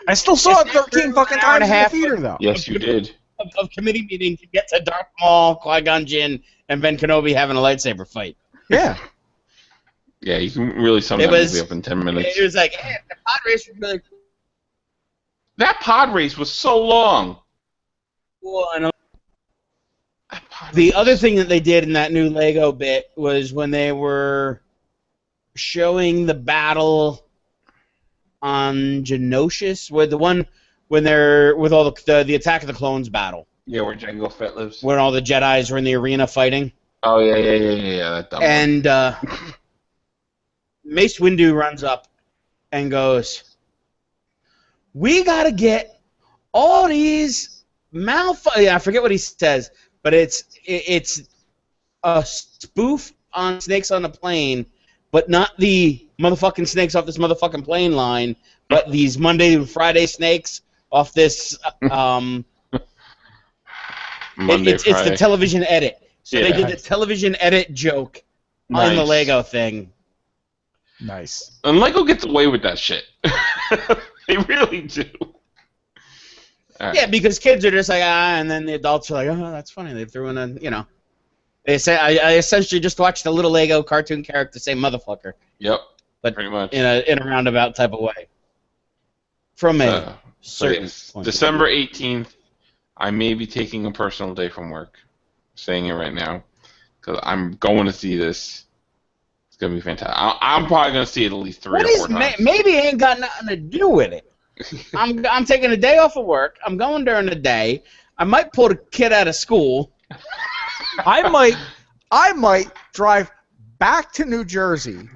I still saw it 13 fucking An hour and times a in half the theater, though. Yes, you did. Of committee meeting to get to Darth Maul, Qui-Gon Jinn, and Ben Kenobi having a lightsaber fight. Yeah. Yeah, you can really sum that movie up in 10 minutes. It was like, hey, the pod race was really That pod race was so long. cool. And the other thing that they did in that new Lego bit was when they were showing the battle on Geonosis, when they're with all the Attack of the Clones battle, Yeah, where Jango Fett lives. when all the Jedis were in the arena fighting, Oh, yeah. That dumb one. and Mace Windu runs up and goes, "We gotta get all these I forget what he says, but it's a spoof on Snakes on a Plane, but not the motherfucking snakes off this motherfucking plane line, but these Monday to Friday snakes off this Monday, It's the Friday. television edit. So they Yeah. did the television edit joke on the Nice. Lego thing. Nice. And Lego gets away with that shit. They really do. All right. Yeah, because kids are just like, and then the adults are like, oh, that's funny. They threw in a, They say I essentially just watched a little Lego cartoon character say motherfucker, Yep. but Pretty much. in a roundabout type of way. From a certain yes. point of December view. 18th, I may be taking a personal day from work. I'm saying it right now. Because I'm going to see this. It's going to be fantastic. I'm probably going to see it at least 3 or 4 times. Maybe it ain't got nothing to do with it. I'm taking a day off of work. I'm going during the day. I might pull the kid out of school. I might drive back to New Jersey,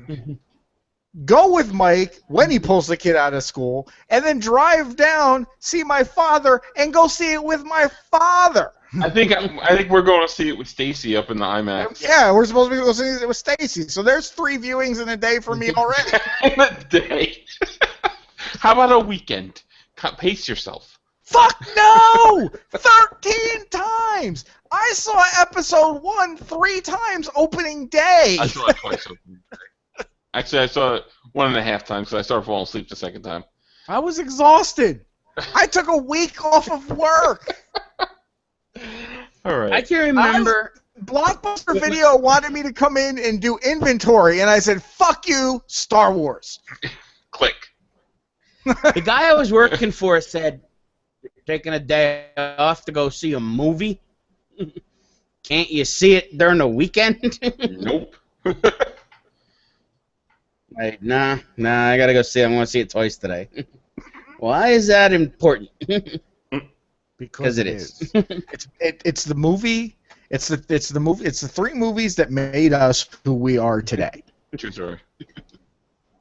go with Mike when he pulls the kid out of school, and then drive down, see my father, and go see it with my father. I think we're going to see it with Stacy up in the IMAX. Yeah, we're supposed to be listening to it with Stacy. So there's 3 viewings in a day for me already. In a day. How about a weekend? Pace yourself. Fuck no! 13 times! I saw episode 1 3 times opening day. I saw it twice. Actually, I saw it 1.5 times because I started falling asleep the second time. I was exhausted. I took a week off of work. All right. I can remember. Blockbuster Video wanted me to come in and do inventory, and I said, fuck you, Star Wars. Click. The guy I was working for said, "You're taking a day off to go see a movie? Can't you see it during the weekend?" Nope. Like, nah, I gotta go see it. I'm gonna see it twice today. Why is that important? Because it is. It's the movie. It's the movie. It's the 3 movies that made us who we are today. True story.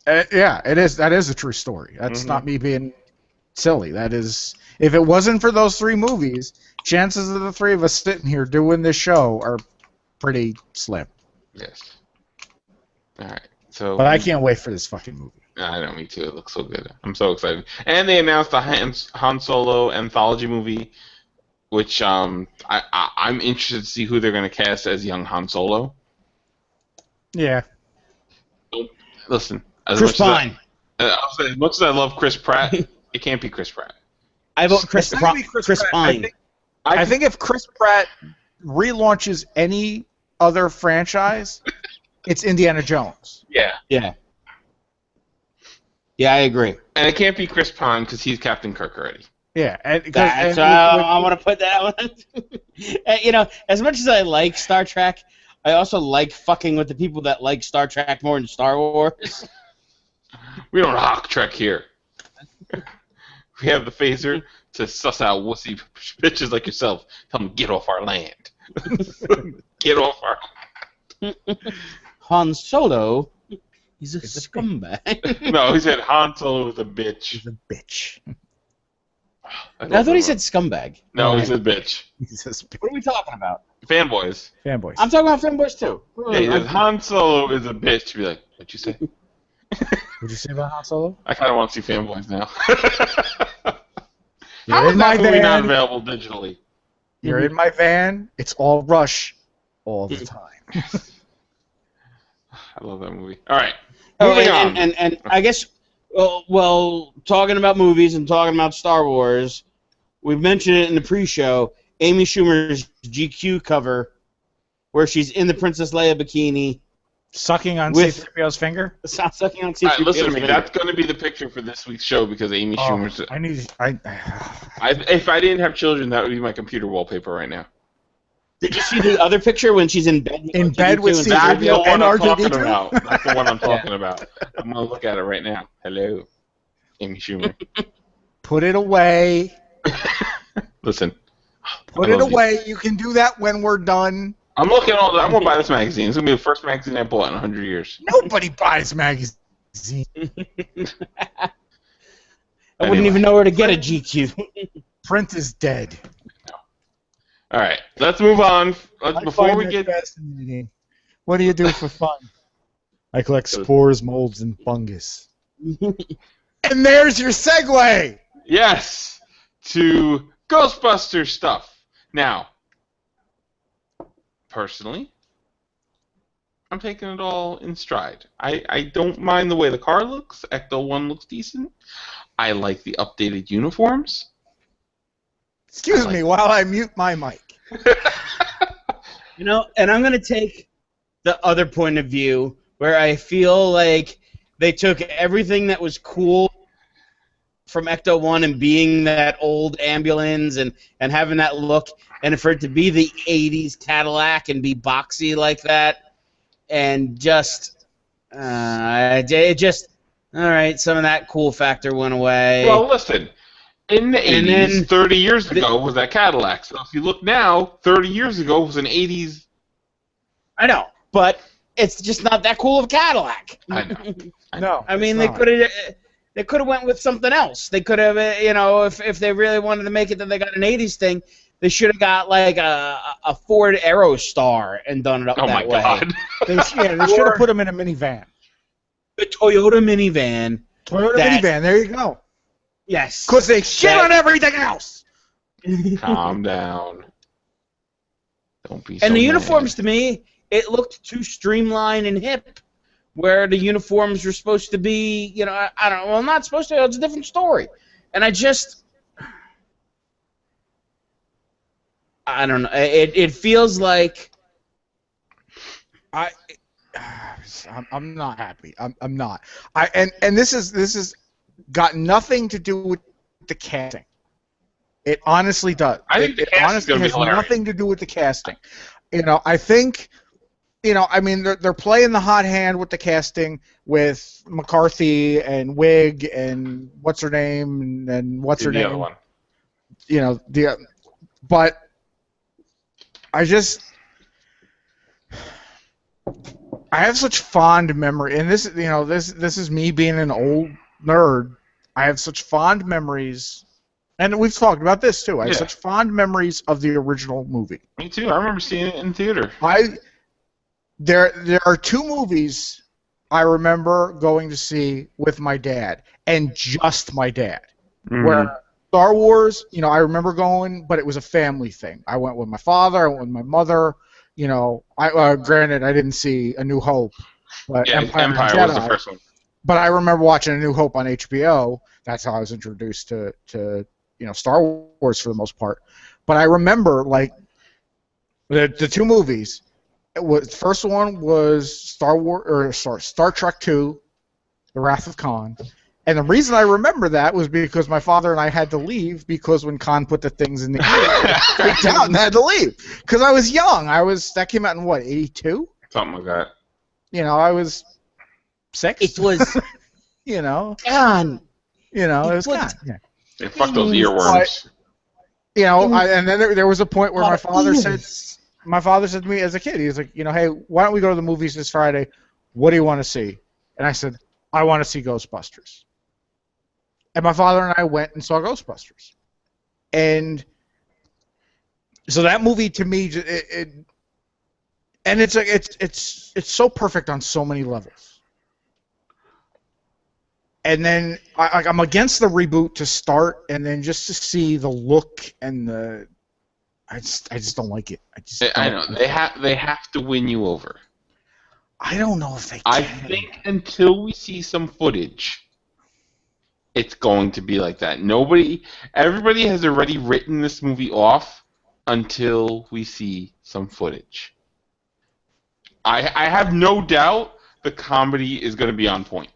Yeah, it is. That is a true story. That's not me being silly. That is. If it wasn't for those 3 movies, chances of the 3 of us sitting here doing this show are pretty slim. Yes. All right. So. But I can't wait for this fucking movie. I know, me too. It looks so good. I'm so excited. And they announced the Han Solo anthology movie, which I'm interested to see who they're going to cast as young Han Solo. Yeah. Listen, Chris Pine. As much as I love Chris Pratt, it can't be Chris Pratt. I vote Chris Pine. I think if Chris Pratt relaunches any other franchise, it's Indiana Jones. Yeah. Yeah. Yeah, I agree. And it can't be Chris Pine because he's Captain Kirk already. Yeah, That's I want to put that one. As much as I like Star Trek, I also like fucking with the people that like Star Trek more than Star Wars. We don't hawk Trek here. We have the phaser to suss out wussy bitches like yourself. Tell them, get off our land. Get off our land. Han Solo is a scumbag. No, he said Han Solo is a bitch. He's a bitch. I thought he said scumbag. No, he said bitch. What are we talking about? Fanboys. Fanboys. I'm talking about fanboys too. Yeah, he said Han Solo is a bitch. Be like, what'd you say? What'd you say about Han Solo? I kind of want to see Fanboys now. You're How is in my that movie not van. available digitally? You're in my van. It's all Rush all the time. I love that movie. All right. Oh, Moving on. and I guess, well, talking about movies and talking about Star Wars, we've mentioned it in the pre-show, Amy Schumer's GQ cover, where she's in the Princess Leia bikini. Sucking on With- C-3PO's finger? Sucking on All right, listen to me. finger. That's going to be the picture for this week's show because Amy Schumer's. If I didn't have children, that would be my computer wallpaper right now. Did you see the other picture when she's in bed? In bed with and That's the C-3PO one and I'm talking R2-D2? about. That's the one I'm talking about. I'm going to look at it right now. Hello, Amy Schumer. Put it away. Listen. Put I it love you. away. You can do that when we're done. I'm looking at all that. I'm going to buy this magazine. It's going to be the first magazine I bought in 100 years. Nobody buys magazines. I wouldn't even know where to get a GQ. Print is dead. All right. Let's move on. Before we get... fascinating. What do you do for fun? I collect spores, molds, and fungus. And there's your segue. Yes, to Ghostbusters stuff. Now, personally, I'm taking it all in stride. I don't mind the way the car looks. Ecto 1 looks decent. I like the updated uniforms. Excuse me while I mute my mic. You know, and I'm going to take the other point of view where I feel like they took everything that was cool from Ecto 1 and being that old ambulance and having that look, and for it to be the 80s Cadillac and be boxy like that, and just, all right, some of that cool factor went away. Well, listen, in the 80s, then 30 years ago was that Cadillac. So if you look now, 30 years ago was an 80s. I know, but it's just not that cool of a Cadillac. I know. No, I mean, it's they could have went with something else. They could have, if they really wanted to make it that they got an 80s thing, they should have got like a Ford Aerostar and done it up Oh that my way. God. They should have put him in a minivan. The Toyota minivan. Toyota minivan. There you go. Yes. Because they shit on everything else. Calm down. Don't be so And the mad. uniforms, to me, it looked too streamlined and hip, where the uniforms were supposed to be, I don't know, well, not supposed to, it's a different story. And I don't know, it feels like... I'm not happy. I'm not. And this is got nothing to do with the casting. It honestly does. I think the casting's honestly gonna be has hilarious. nothing to do with the casting. I think, I mean, they're playing the hot hand with the casting with McCarthy and Wig and what's her name and what's her The name. other one. But I have such fond memory, and this is me being an old nerd. I have such fond memories, and we've talked about this too. I have such fond memories of the original movie. Me too. I remember seeing it in theater. There are two movies I remember going to see with my dad, and just my dad. Mm-hmm. Where Star Wars, I remember going, but it was a family thing. I went with my father, I went with my mother. Granted, I didn't see A New Hope, but Empire was the first one. But I remember watching A New Hope on HBO. That's how I was introduced to Star Wars for the most part. But I remember like the two movies. First one was Star Trek II, The Wrath of Khan. And the reason I remember that was because my father and I had to leave because when Khan put the things in the air, freaked out and had to leave. Because I was young. That came out in what, 82? Something like that. I was 6. it was God. gone. It was gone. Yeah. They fuck those earworms. And then there was a point where my father said to me as a kid, he was like, hey, why don't we go to the movies this Friday? What do you want to see? And I said, I want to see Ghostbusters. And my father and I went and saw Ghostbusters. And so that movie to me, it's so perfect on so many levels. And then I'm against the reboot to start, and then just to see the look and I just don't like it. I know they have to win you over. I don't know if they can. I think until we see some footage, it's going to be like that. Everybody has already written this movie off until we see some footage. I have no doubt the comedy is going to be on point.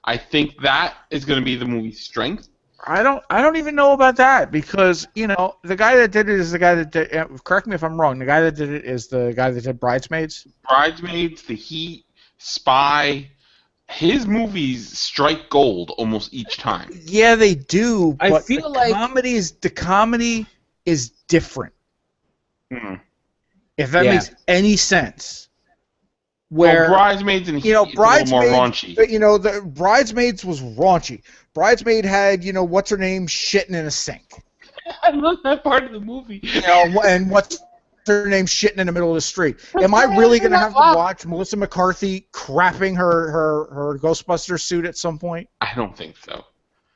I think that is going to be the movie's strength. I don't even know about that because the guy that did it is the guy that did. Correct me if I'm wrong. The guy that did it is the guy that did Bridesmaids. Bridesmaids, The Heat, Spy. His movies strike gold almost each time. Yeah, they do. But I feel like the comedy is different. Hmm. If that makes any sense. Where Bridesmaids and Heat is a little more raunchy. The Bridesmaids was raunchy. Bridesmaid had what's her name shitting in a sink. I love that part of the movie. And what's her name shitting in the middle of the street. Am I really going to have to watch Melissa McCarthy crapping her Ghostbuster suit at some point? I don't think so.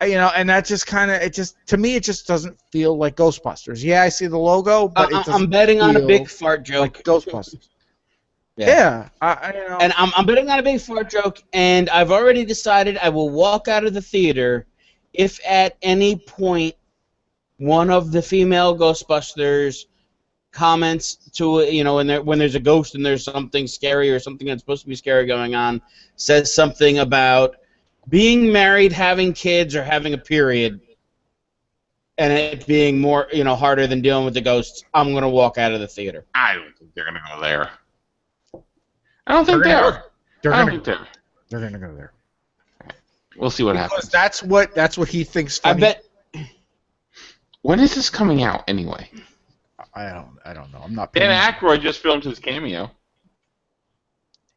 and that just kind of to me it just doesn't feel like Ghostbusters. Yeah, I see the logo, but it doesn't I'm betting on a feel big fart joke. like Ghostbusters. Yeah, And I'm betting on a big fart joke, and I've already decided I will walk out of the theater if at any point one of the female Ghostbusters comments to when there's a ghost and there's something scary or something that's supposed to be scary going on, says something about being married, having kids, or having a period, and it being more harder than dealing with the ghosts. I'm gonna walk out of the theater. I don't think they're gonna go there. I don't think they are. They're I don't gonna think they're gonna go there. We'll see what Because happens. that's what he thinks funny. I bet. When is this coming out anyway? I don't know. I'm not. Dan Aykroyd just filmed his cameo.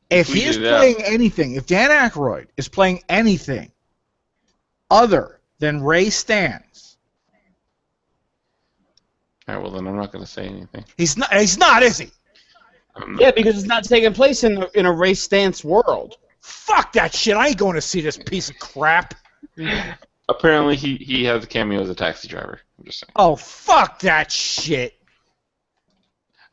If he is playing anything, if Dan Aykroyd is playing anything other than Ray Stantz, All right, well then I'm not going to say anything. he's not, is he? Yeah, because it's not taking place in a Ray Stantz world. Fuck that shit! I ain't going to see this piece of crap. Apparently he has a cameo as a taxi driver. I'm just saying. Oh, fuck that shit!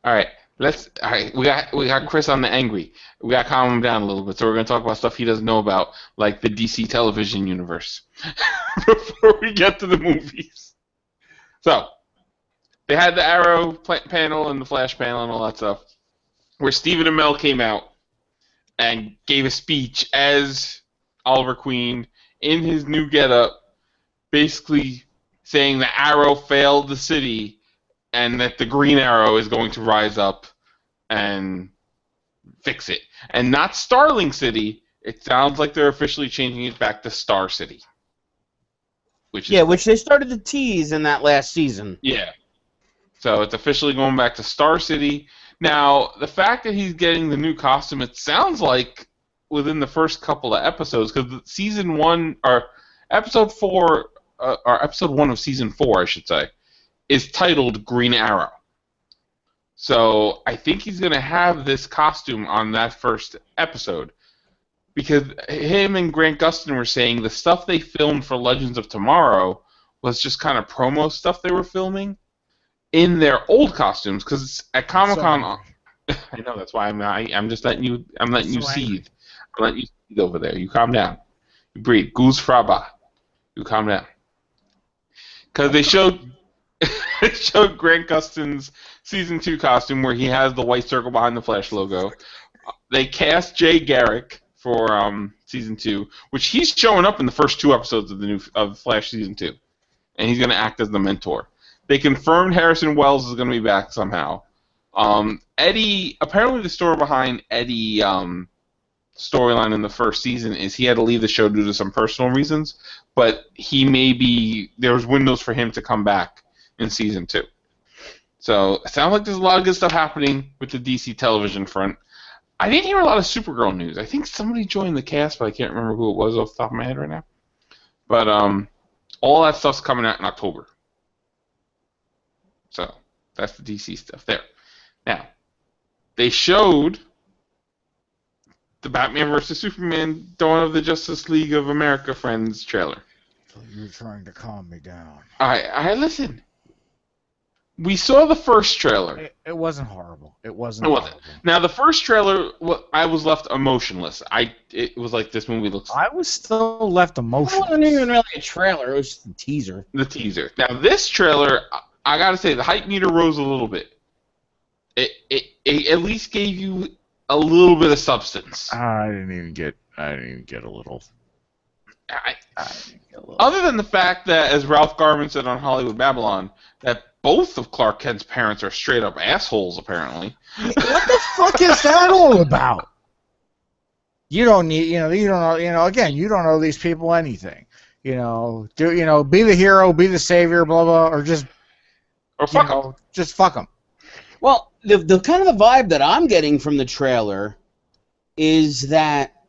All right, we got Chris on the angry. We got to calm him down a little bit. So we're going to talk about stuff he doesn't know about, like the DC television universe, before we get to the movies. So they had the Arrow panel and the Flash panel and all that stuff, where Stephen Amell came out and gave a speech as Oliver Queen in his new getup, basically saying the Arrow failed the city and that the Green Arrow is going to rise up and fix it. And not Starling City. It sounds like they're officially changing it back to Star City. Which they started to tease in that last season. Yeah. So it's officially going back to Star City. Now, the fact that he's getting the new costume, it sounds like within the first couple of episodes, because season 1, or episode 4, or episode 1 of season 4, I should say, is titled Green Arrow. So I think he's going to have this costume on that first episode, because him and Grant Gustin were saying the stuff they filmed for Legends of Tomorrow was just kind of promo stuff they were filming in their old costumes, because at Comic-Con, I know, that's why I'm just letting you, I'm letting you seethe. I'm letting you seethe over there. You calm down. You breathe. Goose Fraba. You calm down. Because they showed Grant Gustin's season 2 costume where he has the white circle behind the Flash logo. They cast Jay Garrick for season 2, which he's showing up in the first 2 episodes of Flash season 2, and he's going to act as the mentor. They confirmed Harrison Wells is going to be back somehow. Eddie, apparently the story behind Eddie storyline in the first season is he had to leave the show due to some personal reasons, but there was windows for him to come back in season 2. So it sounds like there's a lot of good stuff happening with the DC television front. I didn't hear a lot of Supergirl news. I think somebody joined the cast, but I can't remember who it was off the top of my head right now. But all that stuff's coming out in October. So that's the DC stuff there. Now, they showed the Batman vs. Superman Dawn of the Justice League of America Friends trailer. So you're trying to calm me down. I listen. We saw the first trailer. It wasn't horrible. It wasn't horrible. Now, the first trailer, I was left emotionless. It was like, this movie looks... I was still left emotionless. It wasn't even really a trailer. It was just a teaser. The teaser. Now, this trailer, I gotta say, the hype meter rose a little bit. It at least gave you a little bit of substance. I didn't even get a little. Other than the fact that, as Ralph Garman said on Hollywood Babylon, that both of Clark Kent's parents are straight up assholes, apparently. What the fuck is that all about? You don't need, again, you don't owe these people anything. Be the hero, be the savior, blah blah, or just fuck them. Just fuck them. Well, the kind of the vibe that I'm getting from the trailer is that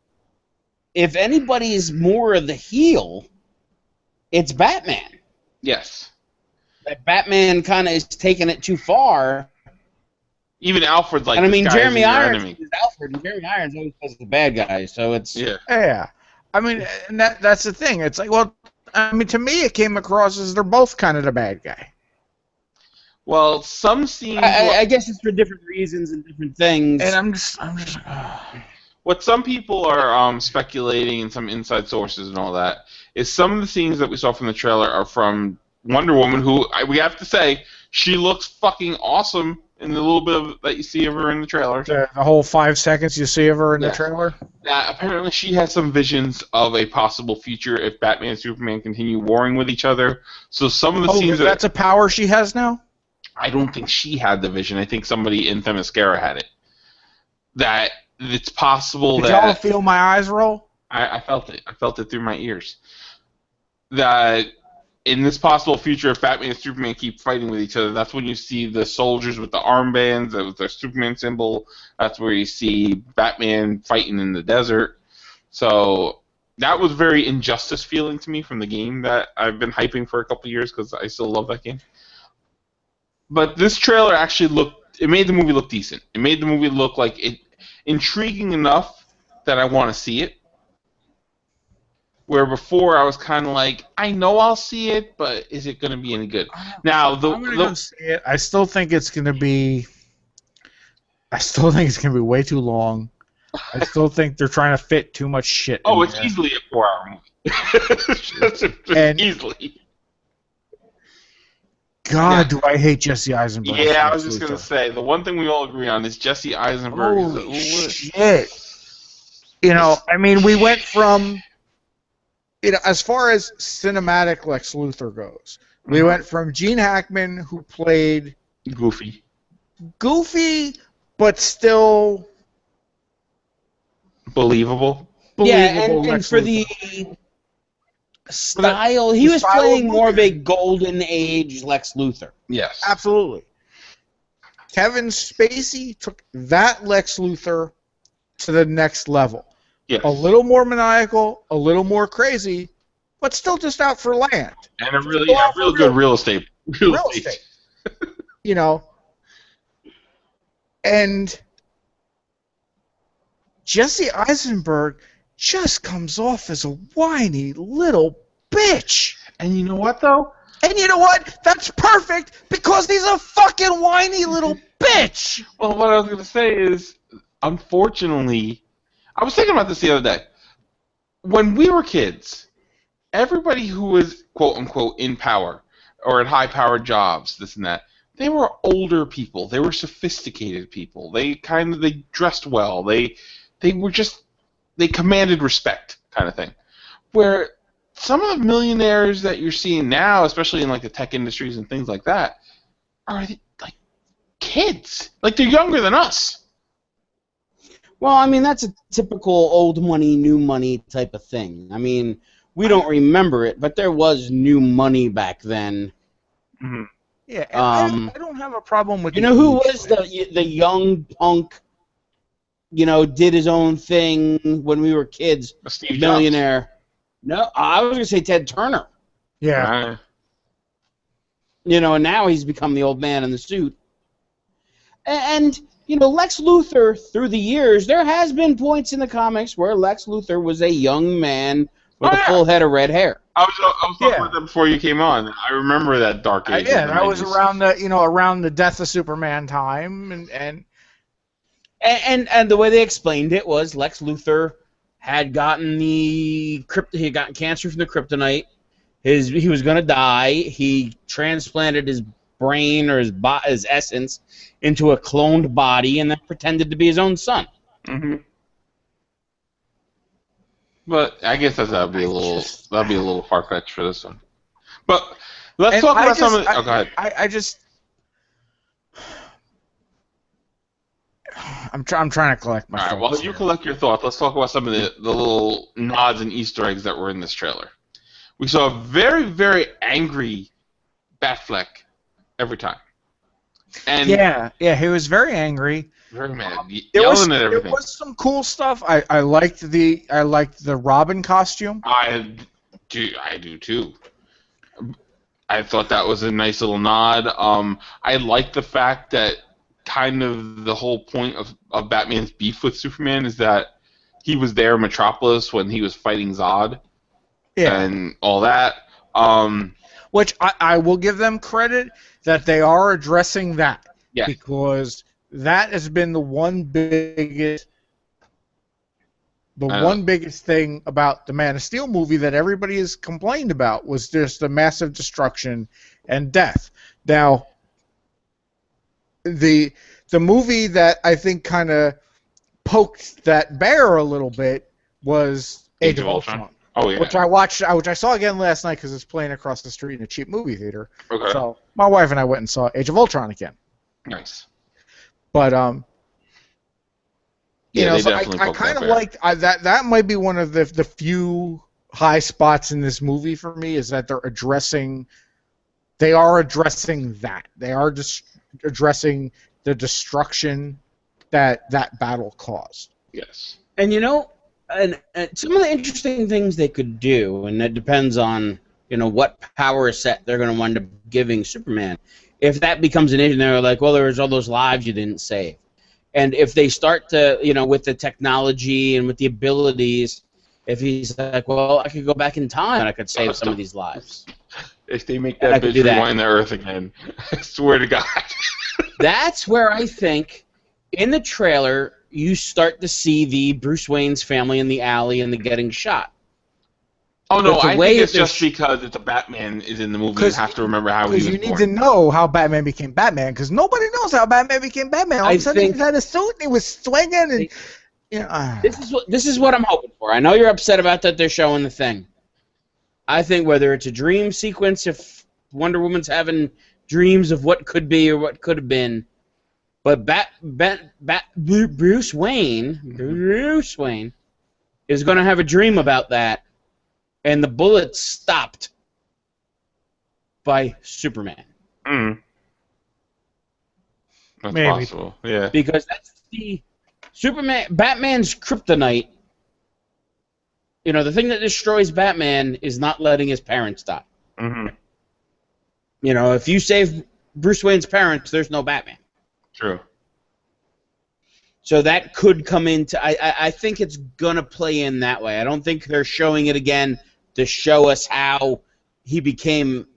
if anybody is more of the heel, it's Batman. Yes. That Batman kind of is taking it too far. Even Alfred's like, and I mean, Jeremy Irons is Alfred, and Jeremy Irons always plays the bad guy, so it's... Yeah. I mean, and that's the thing. It's like, well, I mean, to me, it came across as they're both kind of the bad guy. Well, some scenes. I guess it's for different reasons and different things. And I'm just. What some people are speculating, and some inside sources and all that, is some of the scenes that we saw from the trailer are from Wonder Woman, who we have to say she looks fucking awesome in the little bit that you see of her in the trailer. The whole 5 seconds you see of her in the trailer. Apparently, she has some visions of a possible future if Batman and Superman continue warring with each other. So some of the scenes that's a power she has now. I don't think she had the vision. I think somebody in Themyscira had it. That it's possible Did y'all feel my eyes roll? I felt it. I felt it through my ears. That in this possible future, if Batman and Superman keep fighting with each other, that's when you see the soldiers with the armbands, with their Superman symbol. That's where you see Batman fighting in the desert. So that was very Injustice feeling to me from the game that I've been hyping for a couple years because I still love that game. But this trailer actually it made the movie look decent. It made the movie look like intriguing enough that I want to see it. Where before I was kind of like, I know I'll see it, but is it going to be any good? Now, I'm going to go see it. I still think it's going to be way too long. I still think they're trying to fit too much shit. It's easily a 4-hour movie. just easily. God, do I hate Jesse Eisenberg. Yeah, I was just going to say, the one thing we all agree on is Jesse Eisenberg Holy shit. I mean, we went from, as far as cinematic Lex Luthor goes, we went from Gene Hackman, who played Goofy, but still believable. And for the style, he was playing more of a golden age Lex Luthor. Yes, absolutely. Kevin Spacey took that Lex Luthor to the next level. Yes. A little more maniacal, a little more crazy, but still just out for land. And a real good real estate. Real estate. And Jesse Eisenberg just comes off as a whiny little bitch. And you know what, though? And you know what? That's perfect because he's a fucking whiny little bitch. Well, what I was going to say is, unfortunately, I was thinking about this the other day. When we were kids, everybody who was, quote-unquote, in power or at high-powered jobs, this and that, they were older people. They were sophisticated people. They dressed well. They commanded respect, kind of thing. Where some of the millionaires that you're seeing now, especially in like the tech industries and things like that, are like kids. Like they're younger than us. Well, I mean, that's a typical old money, new money type of thing. I mean, we don't remember it, but there was new money back then. Mm-hmm. Yeah, and I don't have a problem with. You know who was the young punk? Did his own thing when we were kids. Steve millionaire. Jobs. No, I was gonna say Ted Turner. Yeah. And now he's become the old man in the suit. And Lex Luthor, through the years, there has been points in the comics where Lex Luthor was a young man with a full head of red hair. I was talking about that before you came on. I remember that dark age. That was around the death of Superman time, and the way they explained it was Lex Luthor had gotten cancer from the kryptonite. He was gonna die. He transplanted his brain or his essence into a cloned body and then pretended to be his own son. Mm-hmm. But I guess that'd be a little far-fetched for this one. But let's talk about some of the... go ahead. I'm trying to collect my thoughts. All right, while you collect your thoughts, let's talk about some of the little nods and Easter eggs that were in this trailer. We saw a very, very angry Batfleck every time. And he was very angry. Very mad, yelling at everything. There was some cool stuff. I liked the Robin costume. I do too. I thought that was a nice little nod. I like the fact that kind of the whole point of Batman's beef with Superman is that he was there in Metropolis when he was fighting Zod. Yeah. and all that. Which I will give them credit that they are addressing that. Yeah. Because that has been the one biggest thing about the Man of Steel movie that everybody has complained about was just the massive destruction and death. Now, the movie that I think kind of poked that bear a little bit was Age of Ultron. Oh yeah. Which I watched, which I saw again last night because it's playing across the street in a cheap movie theater. Okay. So my wife and I went and saw Age of Ultron again. Nice. But Yeah, they so definitely I kind of liked that. Might be one of the few high spots in this movie for me is that they are addressing that. They are just addressing the destruction that battle caused. Yes. And and some of the interesting things they could do, and it depends on what power set they're going to wind up giving Superman. If that becomes an issue, they're like, well, there's all those lives you didn't save. And if they start to, with the technology and with the abilities, if he's like, well, I could go back in time and I could save some of these lives. If they make that bitch rewind the Earth again, I swear to God. That's where I think, in the trailer, you start to see the Bruce Wayne's family in the alley and the getting shot. Oh no, I think it's just because it's a Batman is in the movie. You have to remember how he was born. Because you need to know how Batman became Batman, because nobody knows how Batman became Batman. All of a sudden he had a suit and he was swinging, and This is what I'm hoping for. I know you're upset about that they're showing the thing. I think whether it's a dream sequence, if Wonder Woman's having dreams of what could be or what could have been, but Bruce Wayne is going to have a dream about that. And the bullet stopped by Superman. That's possible, yeah. Because that's Batman's kryptonite. The thing that destroys Batman is not letting his parents die. Mm-hmm. If you save Bruce Wayne's parents, there's no Batman. True. So that could come into... I think it's going to play in that way. I don't think they're showing it again to show us how he became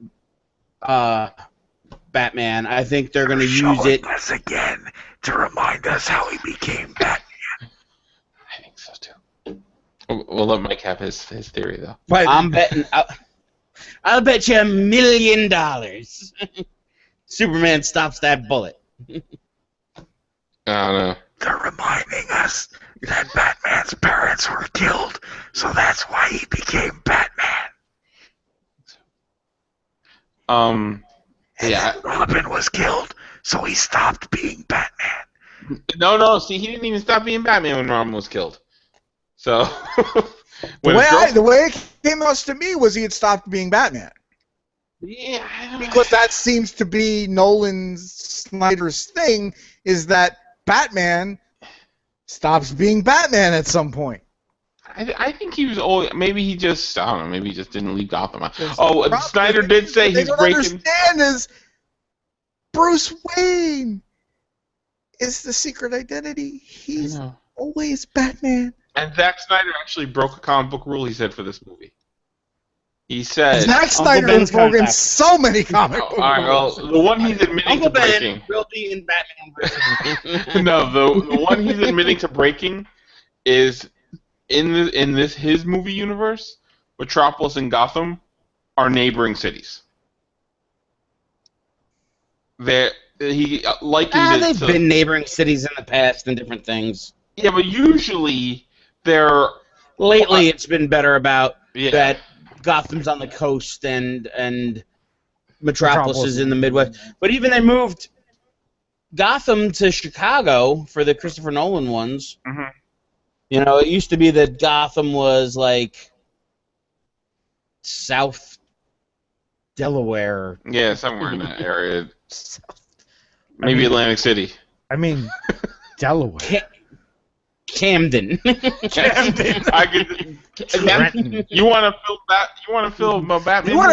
Batman. I think they're going to use it us again to remind us how he became Batman. I think so too. We'll let Mike have his theory though. I'm betting. I'll bet you $1 million. Superman stops that bullet. I don't know. They're reminding us that Batman's parents were killed, so that's why he became Batman. Yeah. Robin was killed, so he stopped being Batman. No. See, he didn't even stop being Batman when Robin was killed. So the way it came out to me was he had stopped being Batman. Yeah, I don't know. Because that seems to be Snyder's thing, is that Batman stops being Batman at some point. I think he was always, maybe he just, I don't know, maybe he just didn't leave Gotham. Snyder did say he's breaking... What I understand is Bruce Wayne is the secret identity. He's always Batman. And Zack Snyder actually broke a comic book rule he said for this movie. He said... Zack Snyder has broken so many comic book rules. All right, well, the one he's admitting to breaking... will be in Batman versus... No, the one he's admitting to breaking is in his movie universe, Metropolis and Gotham are neighboring cities. He likened it to... They've been neighboring cities in the past and different things. Yeah, but usually they're... Lately, it's been better about that Gotham's on the coast and Metropolis is in the Midwest. But even they moved Gotham to Chicago for the Christopher Nolan ones. Mm-hmm. It used to be that Gotham was like South Delaware. Yeah, somewhere in that area. Maybe Atlantic City. I mean, Delaware. Camden. Camden. You want to film Batman? You want to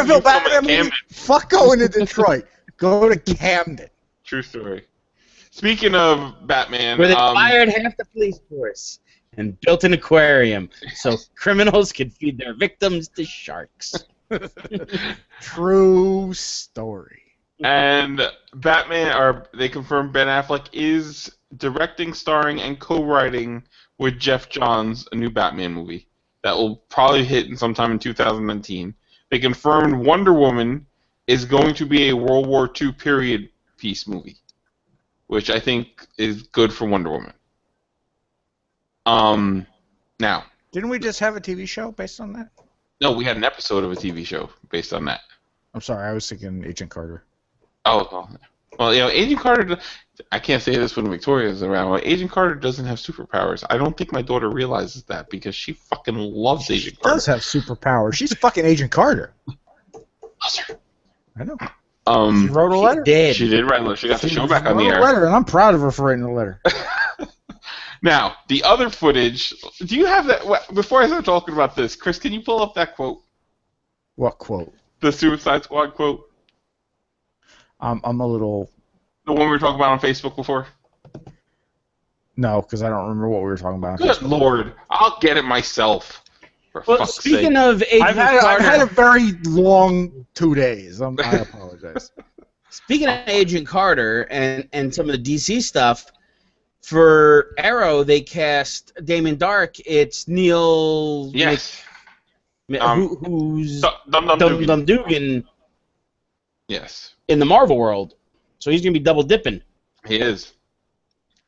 film Batman? Fuck going to Detroit. Go to Camden. True story. Speaking of Batman, where they fired half the police force. and built an aquarium so criminals could feed their victims to sharks. True story. And they confirmed Ben Affleck is directing, starring, and co-writing with Jeff Johns a new Batman movie that will probably hit sometime in 2019. They confirmed Wonder Woman is going to be a World War II period piece movie, which I think is good for Wonder Woman. Now, didn't we just have a TV show based on that? No, we had an episode of a TV show based on that. I'm sorry, I was thinking Agent Carter. Oh, well, Agent Carter. I can't say this when Victoria's around. Well, Agent Carter doesn't have superpowers. I don't think my daughter realizes that because she fucking loves Agent Carter. She does have superpowers. She's fucking Agent Carter. Loves her. I know. She wrote a letter. She did write a letter. She got the show back on the air. Letter, and I'm proud of her for writing the letter. Now, the other footage. Do you have that? Before I start talking about this, Chris, can you pull up that quote? What quote? The Suicide Squad quote. I'm a little. The one we were talking about on Facebook before? No, because I don't remember what we were talking about. Good Lord. I'll get it myself. For fuck's speaking sake. of Agent Carter, I've had a very long 2 days. I apologize. Speaking of Agent Carter and some of the DC stuff, for Arrow they cast Damon Dark. It's Neil. Yes. Who's Dum Dugan. Yes. In the Marvel world. So he's going to be double dipping. He is.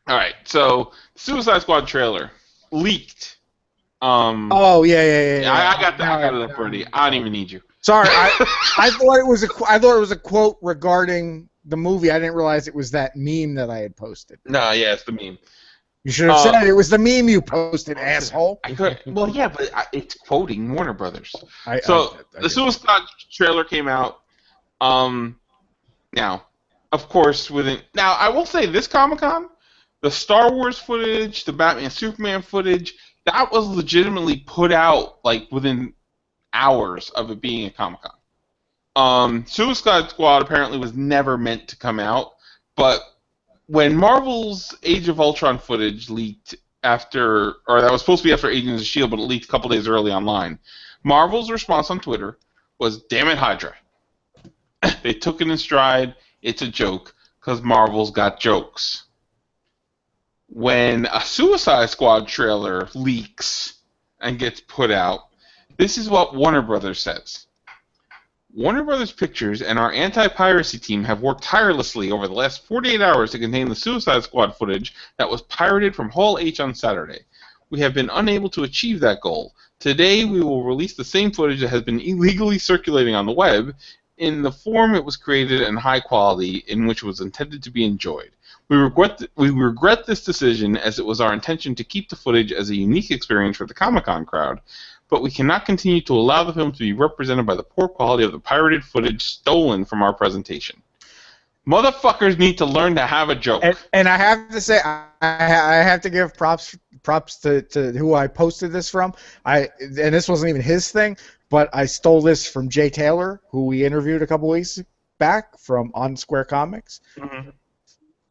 All right, so Suicide Squad trailer leaked. Oh yeah. I got it up already. I don't even need you. Sorry, I thought it was a quote regarding the movie. I didn't realize it was that meme that I had posted. No, yeah, it's the meme. You should have said it was the meme you posted, asshole. Well, yeah, but it's quoting Warner Brothers. I the Suicide trailer came out. Now, of course, now I will say this Comic-Con, the Star Wars footage, the Batman Superman footage, that was legitimately put out like within hours of it being a Comic-Con. Suicide Squad apparently was never meant to come out, but when Marvel's Age of Ultron footage leaked that was supposed to be after Agents of S.H.I.E.L.D., but it leaked a couple days early online, Marvel's response on Twitter was, "Damn it, Hydra." They took it in stride. It's a joke, because Marvel's got jokes. When a Suicide Squad trailer leaks and gets put out, this is what Warner Brothers says. Warner Brothers Pictures and our anti-piracy team have worked tirelessly over the last 48 hours to contain the Suicide Squad footage that was pirated from Hall H on Saturday. We have been unable to achieve that goal. Today we will release the same footage that has been illegally circulating on the web in the form it was created and high quality in which it was intended to be enjoyed. We regret this decision, as it was our intention to keep the footage as a unique experience for the Comic-Con crowd, but we cannot continue to allow the film to be represented by the poor quality of the pirated footage stolen from our presentation. Motherfuckers need to learn to have a joke. And I have to say, I have to give props to who I posted this from. And this wasn't even his thing, but I stole this from Jay Taylor, who we interviewed a couple weeks back from On Square Comics. Mm-hmm.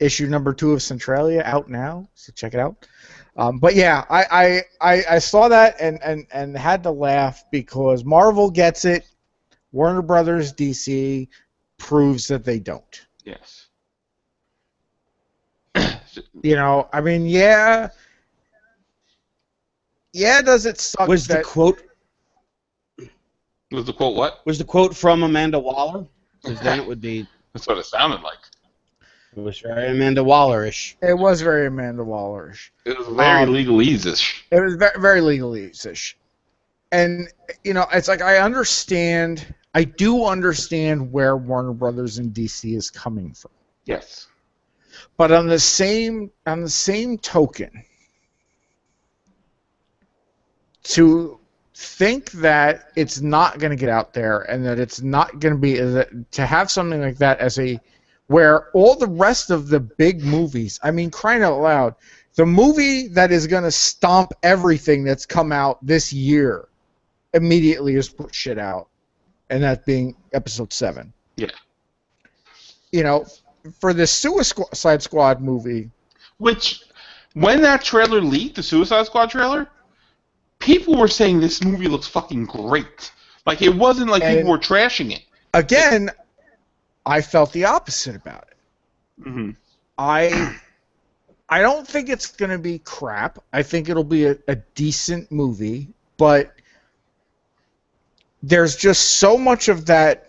Issue number 2 of Centralia out now, so check it out. But yeah, I saw that and had to laugh because Marvel gets it. Warner Brothers DC proves that they don't. Yes. I mean, yeah. Does it suck? Was the quote what? Was the quote from Amanda Waller? Because then it would be. That's what it sounded like. It was very Amanda Waller-ish. It was very Amanda Waller-ish. It was very legalese-ish. It was very, very legalese-ish. And, it's like I do understand where Warner Brothers and DC is coming from. Yes. But on the same token, to think that it's not going to get out there and that it's not going to be to have something like that as where all the rest of the big movies, I mean, crying out loud, the movie that is going to stomp everything that's come out this year immediately is put shit out, and that being Episode 7. Yeah. For the Suicide Squad movie, which when that trailer leaked, the Suicide Squad trailer, people were saying this movie looks fucking great. Like, it wasn't like people were trashing it. Again, I felt the opposite about it. Mm-hmm. I don't think it's going to be crap. I think it'll be a decent movie, but there's just so much of that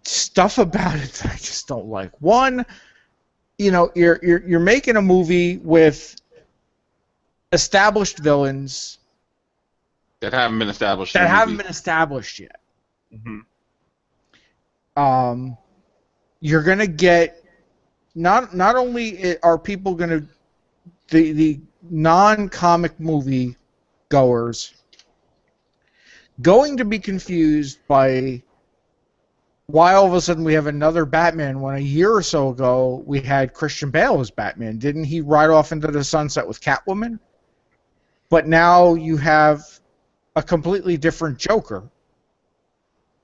stuff about it that I just don't like. One, you know, you're making a movie with established villains that haven't been established. Yet. Mm-hmm. You're gonna get not only are people gonna the non-comic movie goers going to be confused by why all of a sudden we have another Batman when a year or so ago we had Christian Bale as Batman. Didn't he ride off into the sunset with Catwoman? But now you have a completely different Joker.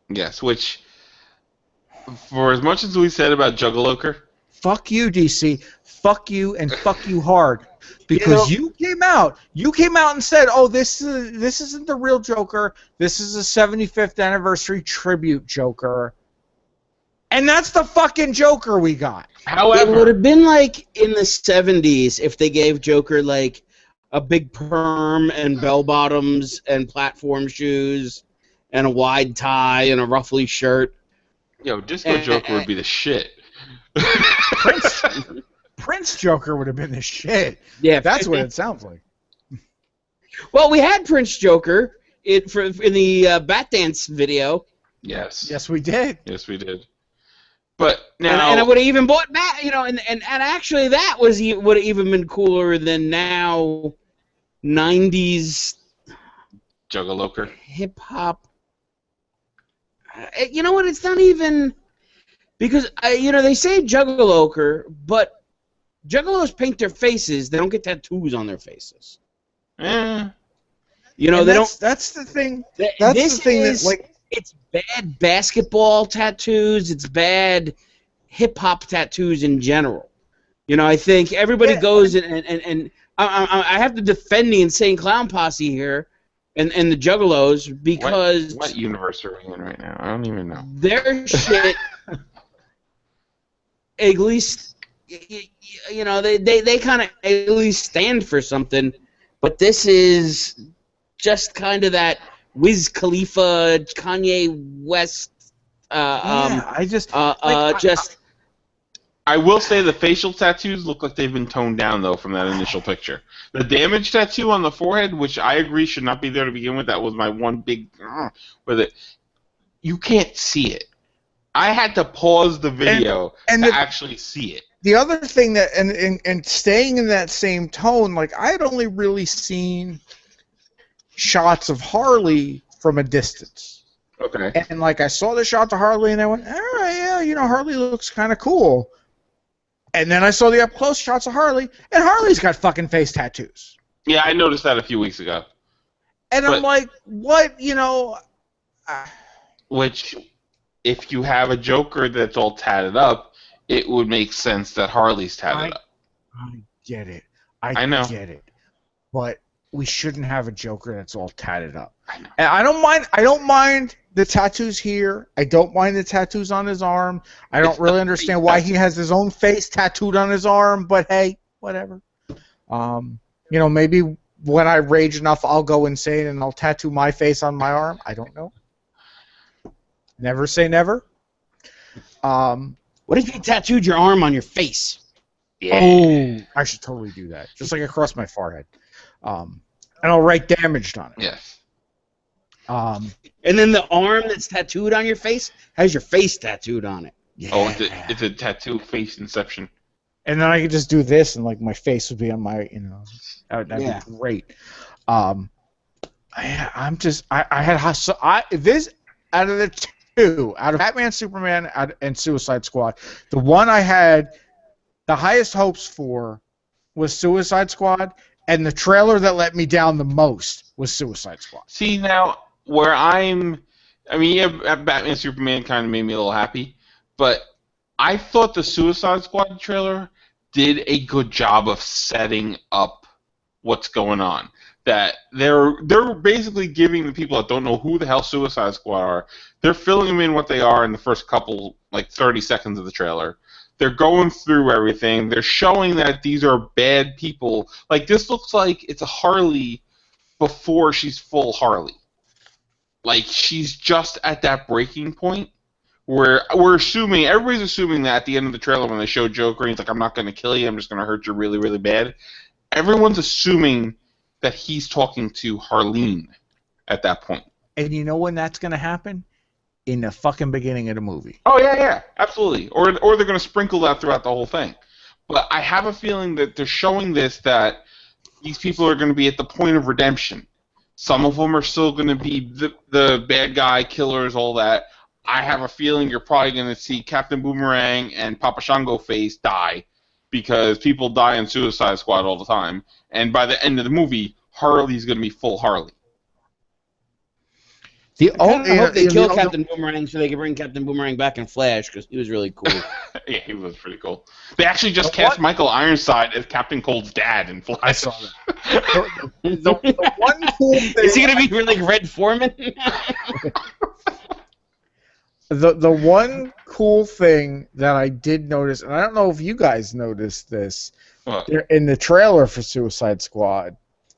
Yes, which, for as much as we said about Juggaloker, fuck you, DC. Fuck you and fuck you hard. Because you came out and said, "Oh, this isn't the real Joker. This is a 75th anniversary tribute Joker." And that's the fucking Joker we got. However, it would have been like in the 70s if they gave Joker like a big perm and bell bottoms and platform shoes and a wide tie and a ruffly shirt. Yo, Disco Joker would be the shit. Prince Joker would have been the shit. Yeah, that's what it sounds like. Well, we had Prince Joker in the Bat Dance video. Yes, we did. Yes, we did. But now, and I would have even bought Bat, you know, and actually that would have even been cooler than now 90s Juggaloker hip hop. You know what? It's not even because you know they say Juggaloker, but Juggalos paint their faces. They don't get tattoos on their faces. You know, and they don't. That's the thing. That's the thing that like it's bad basketball tattoos. It's bad hip hop tattoos in general. You know, I think everybody goes and I have to defend the Insane Clown Posse here and the Juggalos because what universe are we in right now? I don't even know. Their shit, at least, you know, they kind of at least stand for something, but this is just kind of that Wiz Khalifa, Kanye West. I will say the facial tattoos look like they've been toned down, though, from that initial picture. The damage tattoo on the forehead, which I agree should not be there to begin with, that was my one big... you can't see it. I had to pause the video to actually see it. The other thing that... And staying in that same tone, like, I had only really seen shots of Harley from a distance. Okay. And, like, I saw the shots of Harley, and I went, all right, yeah, you know, Harley looks kind of cool. And then I saw the up-close shots of Harley, and Harley's got fucking face tattoos. Yeah, I noticed that a few weeks ago. And I'm like, what, you know... Which, if you have a Joker that's all tatted up, it would make sense that Harley's tatted up. I get it. I know. Get it. But we shouldn't have a Joker that's all tatted up. I know. And I don't mind the tattoos here. I don't mind the tattoos on his arm. I don't really understand why he has his own face tattooed on his arm, but hey, whatever. You know, maybe when I rage enough, I'll go insane and I'll tattoo my face on my arm. I don't know. Never say never. What if you tattooed your arm on your face? Yeah. Oh, I should totally do that. Just like across my forehead. And I'll write damaged on it. Yes. And then the arm that's tattooed on your face has your face tattooed on it. Yeah. Oh, it's a tattoo face inception. And then I could just do this, and like my face would be on my, you know, that'd be great. I had this out of the two, out of Batman, Superman, and Suicide Squad, the one I had the highest hopes for was Suicide Squad, and the trailer that let me down the most was Suicide Squad. See, now, Batman, Superman kind of made me a little happy, but I thought the Suicide Squad trailer did a good job of setting up what's going on. That they're basically giving the people that don't know who the hell Suicide Squad are, they're filling them in what they are in the first couple, like 30 seconds of the trailer. They're going through everything. They're showing that these are bad people. Like, this looks like it's a Harley before she's full Harley. Like, she's just at that breaking point where everybody's assuming that at the end of the trailer when they show Joker, he's like, I'm not going to kill you, I'm just going to hurt you really, really bad. Everyone's assuming that he's talking to Harleen at that point. And you know when that's going to happen? In the fucking beginning of the movie. Oh, yeah, absolutely. Or they're going to sprinkle that throughout the whole thing. But I have a feeling that they're showing this, that these people are going to be at the point of redemption. Some of them are still going to be the bad guy, killers, all that. I have a feeling you're probably going to see Captain Boomerang and Papa Shango Face die, because people die in Suicide Squad all the time. And by the end of the movie, Harley's going to be full Harley. I hope they kill Captain Boomerang so they can bring Captain Boomerang back in Flash, because he was really cool. Yeah, he was pretty cool. They actually just cast Michael Ironside as Captain Cold's dad in Flash. I saw that. the one cool thing... Is he going to be like Red Foreman? The one cool thing that I did notice, and I don't know if you guys noticed this, in the trailer for Suicide Squad,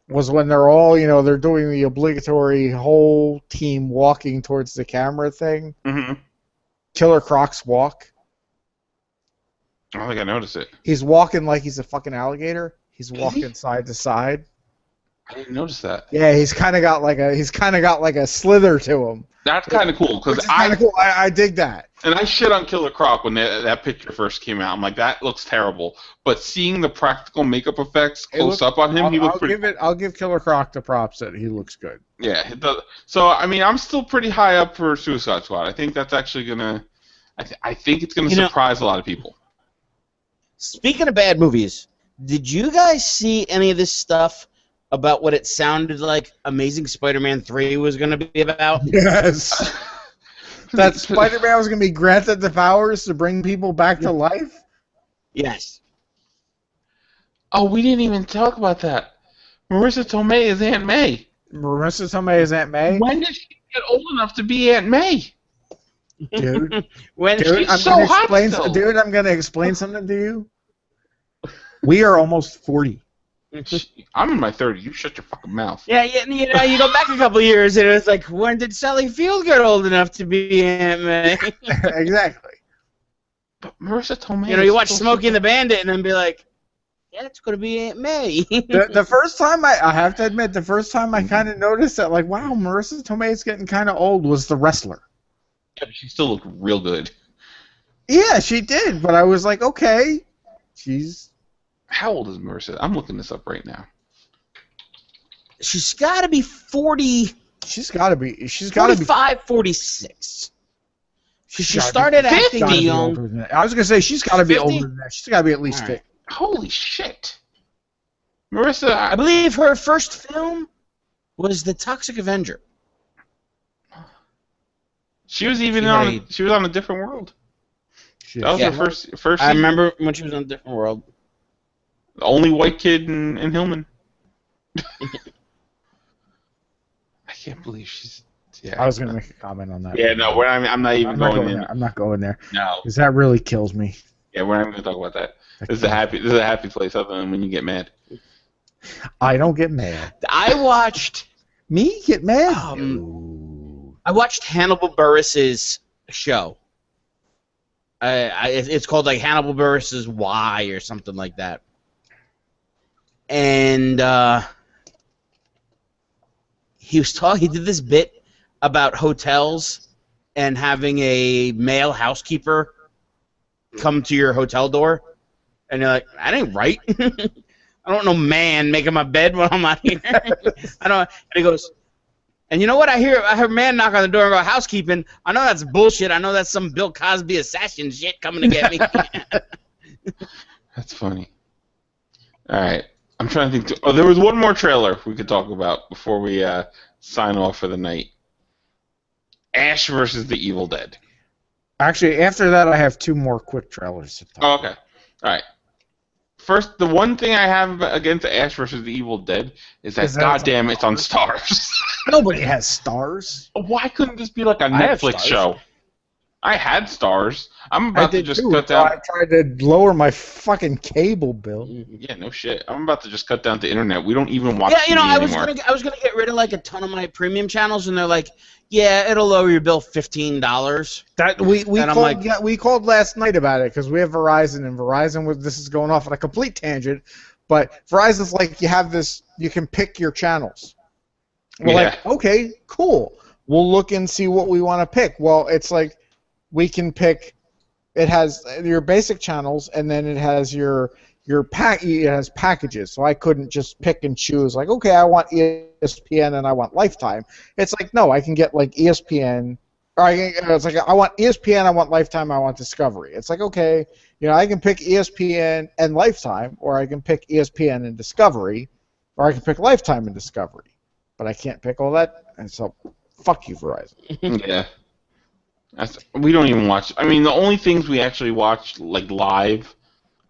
was when they're all, they're doing the obligatory whole team walking towards the camera thing. Mm-hmm. Killer Croc's walk. I don't think I noticed it. He's walking like he's a fucking alligator. He's walking side to side. I didn't notice that. Yeah, he's kind of got like a slither to him. That's kind of cool, because I dig that. And I shit on Killer Croc when that picture first came out. I'm like, that looks terrible. But seeing the practical makeup effects close up on him, he looks pretty. I'll give Killer Croc the props that he looks good. Yeah. So I mean, I'm still pretty high up for Suicide Squad. I think that's actually gonna. I think it's gonna surprise a lot of people. Speaking of bad movies, did you guys see any of this stuff about what it sounded like Amazing Spider-Man 3 was going to be about? Yes. That Spider-Man was going to be granted the powers to bring people back to life? Yes. Oh, we didn't even talk about that. Marissa Tomei is Aunt May. Marissa Tomei is Aunt May? When did she get old enough to be Aunt May? Dude. She's so hot still. Dude, I'm going to explain something to you. We are almost 40. I'm in my 30s. You shut your fucking mouth. Yeah, you go back a couple years, and it's like, when did Sally Field get old enough to be Aunt May? Exactly. But Marissa Tomei. You watch Smokey and the Bandit, and then be like, yeah, it's going to be Aunt May. the first time, I have to admit, the first time I kind of noticed that, like, wow, Marissa Tomei is getting kind of old, was The Wrestler. Yeah, but she still looked real good. Yeah, she did, but I was like, okay, she's... How old is Marissa? I'm looking this up right now. She's got to be 40. She's got to be 45, 46. She started acting young. I was going to say, she's got to be older than that. She's got to be at least 50. Holy shit. Marissa... I believe her first film was The Toxic Avenger. She was on A Different World. That was her first I remember when she was on A Different World. The only white kid in Hillman. I can't believe she's... Yeah, I was going to make a comment on that. Yeah, no, I'm not even going there. I'm not going there. No. Because that really kills me. Yeah, we're not even going to talk about that. This is a happy place other than when you get mad. I don't get mad. I watched... Me? Get mad? I watched Hannibal Buress's show. It's called like Hannibal Buress's Why or something like that. And he did this bit about hotels and having a male housekeeper come to your hotel door, and you're like, that ain't right. I don't want no man making my bed when I'm not here. And he goes, and you know what? I hear a man knock on the door and go, housekeeping. I know that's bullshit. I know that's some Bill Cosby assassin shit coming to get me. That's funny. All right. I'm trying to think. There was one more trailer we could talk about before we sign off for the night. Ash versus the Evil Dead. Actually, after that, I have two more quick trailers to talk about. Okay. All right. first, the one thing I have against Ash versus the Evil Dead is that, goddamn, it's on Stars. Nobody has Stars. Why couldn't this be like a I have Netflix Stars. show? I had Stars. I'm I about to did just too, cut so down. I tried to lower my fucking cable bill. Yeah, no shit. I'm about to just cut down the internet. We don't even watch Yeah, TV you know, I was anymore. gonna get rid of like a ton of my premium channels, and they're like, yeah, it'll lower your bill $15. That we And I'm called like- yeah, we called last night about it because we have Verizon, and Verizon was, this is going off on a complete tangent, but Verizon's like, you have this, you can pick your channels. We're like, okay, cool. We'll look and see what we want to pick. Well, it's like we can pick. It has your basic channels, and then it has your pack. It has packages, so I couldn't just pick and choose. Like, okay, I want ESPN and I want Lifetime. It's like, no, I can get like ESPN, or it's like I want ESPN, I want Lifetime, I want Discovery. It's like, okay, you know, I can pick ESPN and Lifetime, or I can pick ESPN and Discovery, or I can pick Lifetime and Discovery, but I can't pick all that, and so fuck you, Verizon. Yeah. We don't even watch. I mean, the only things we actually watch like live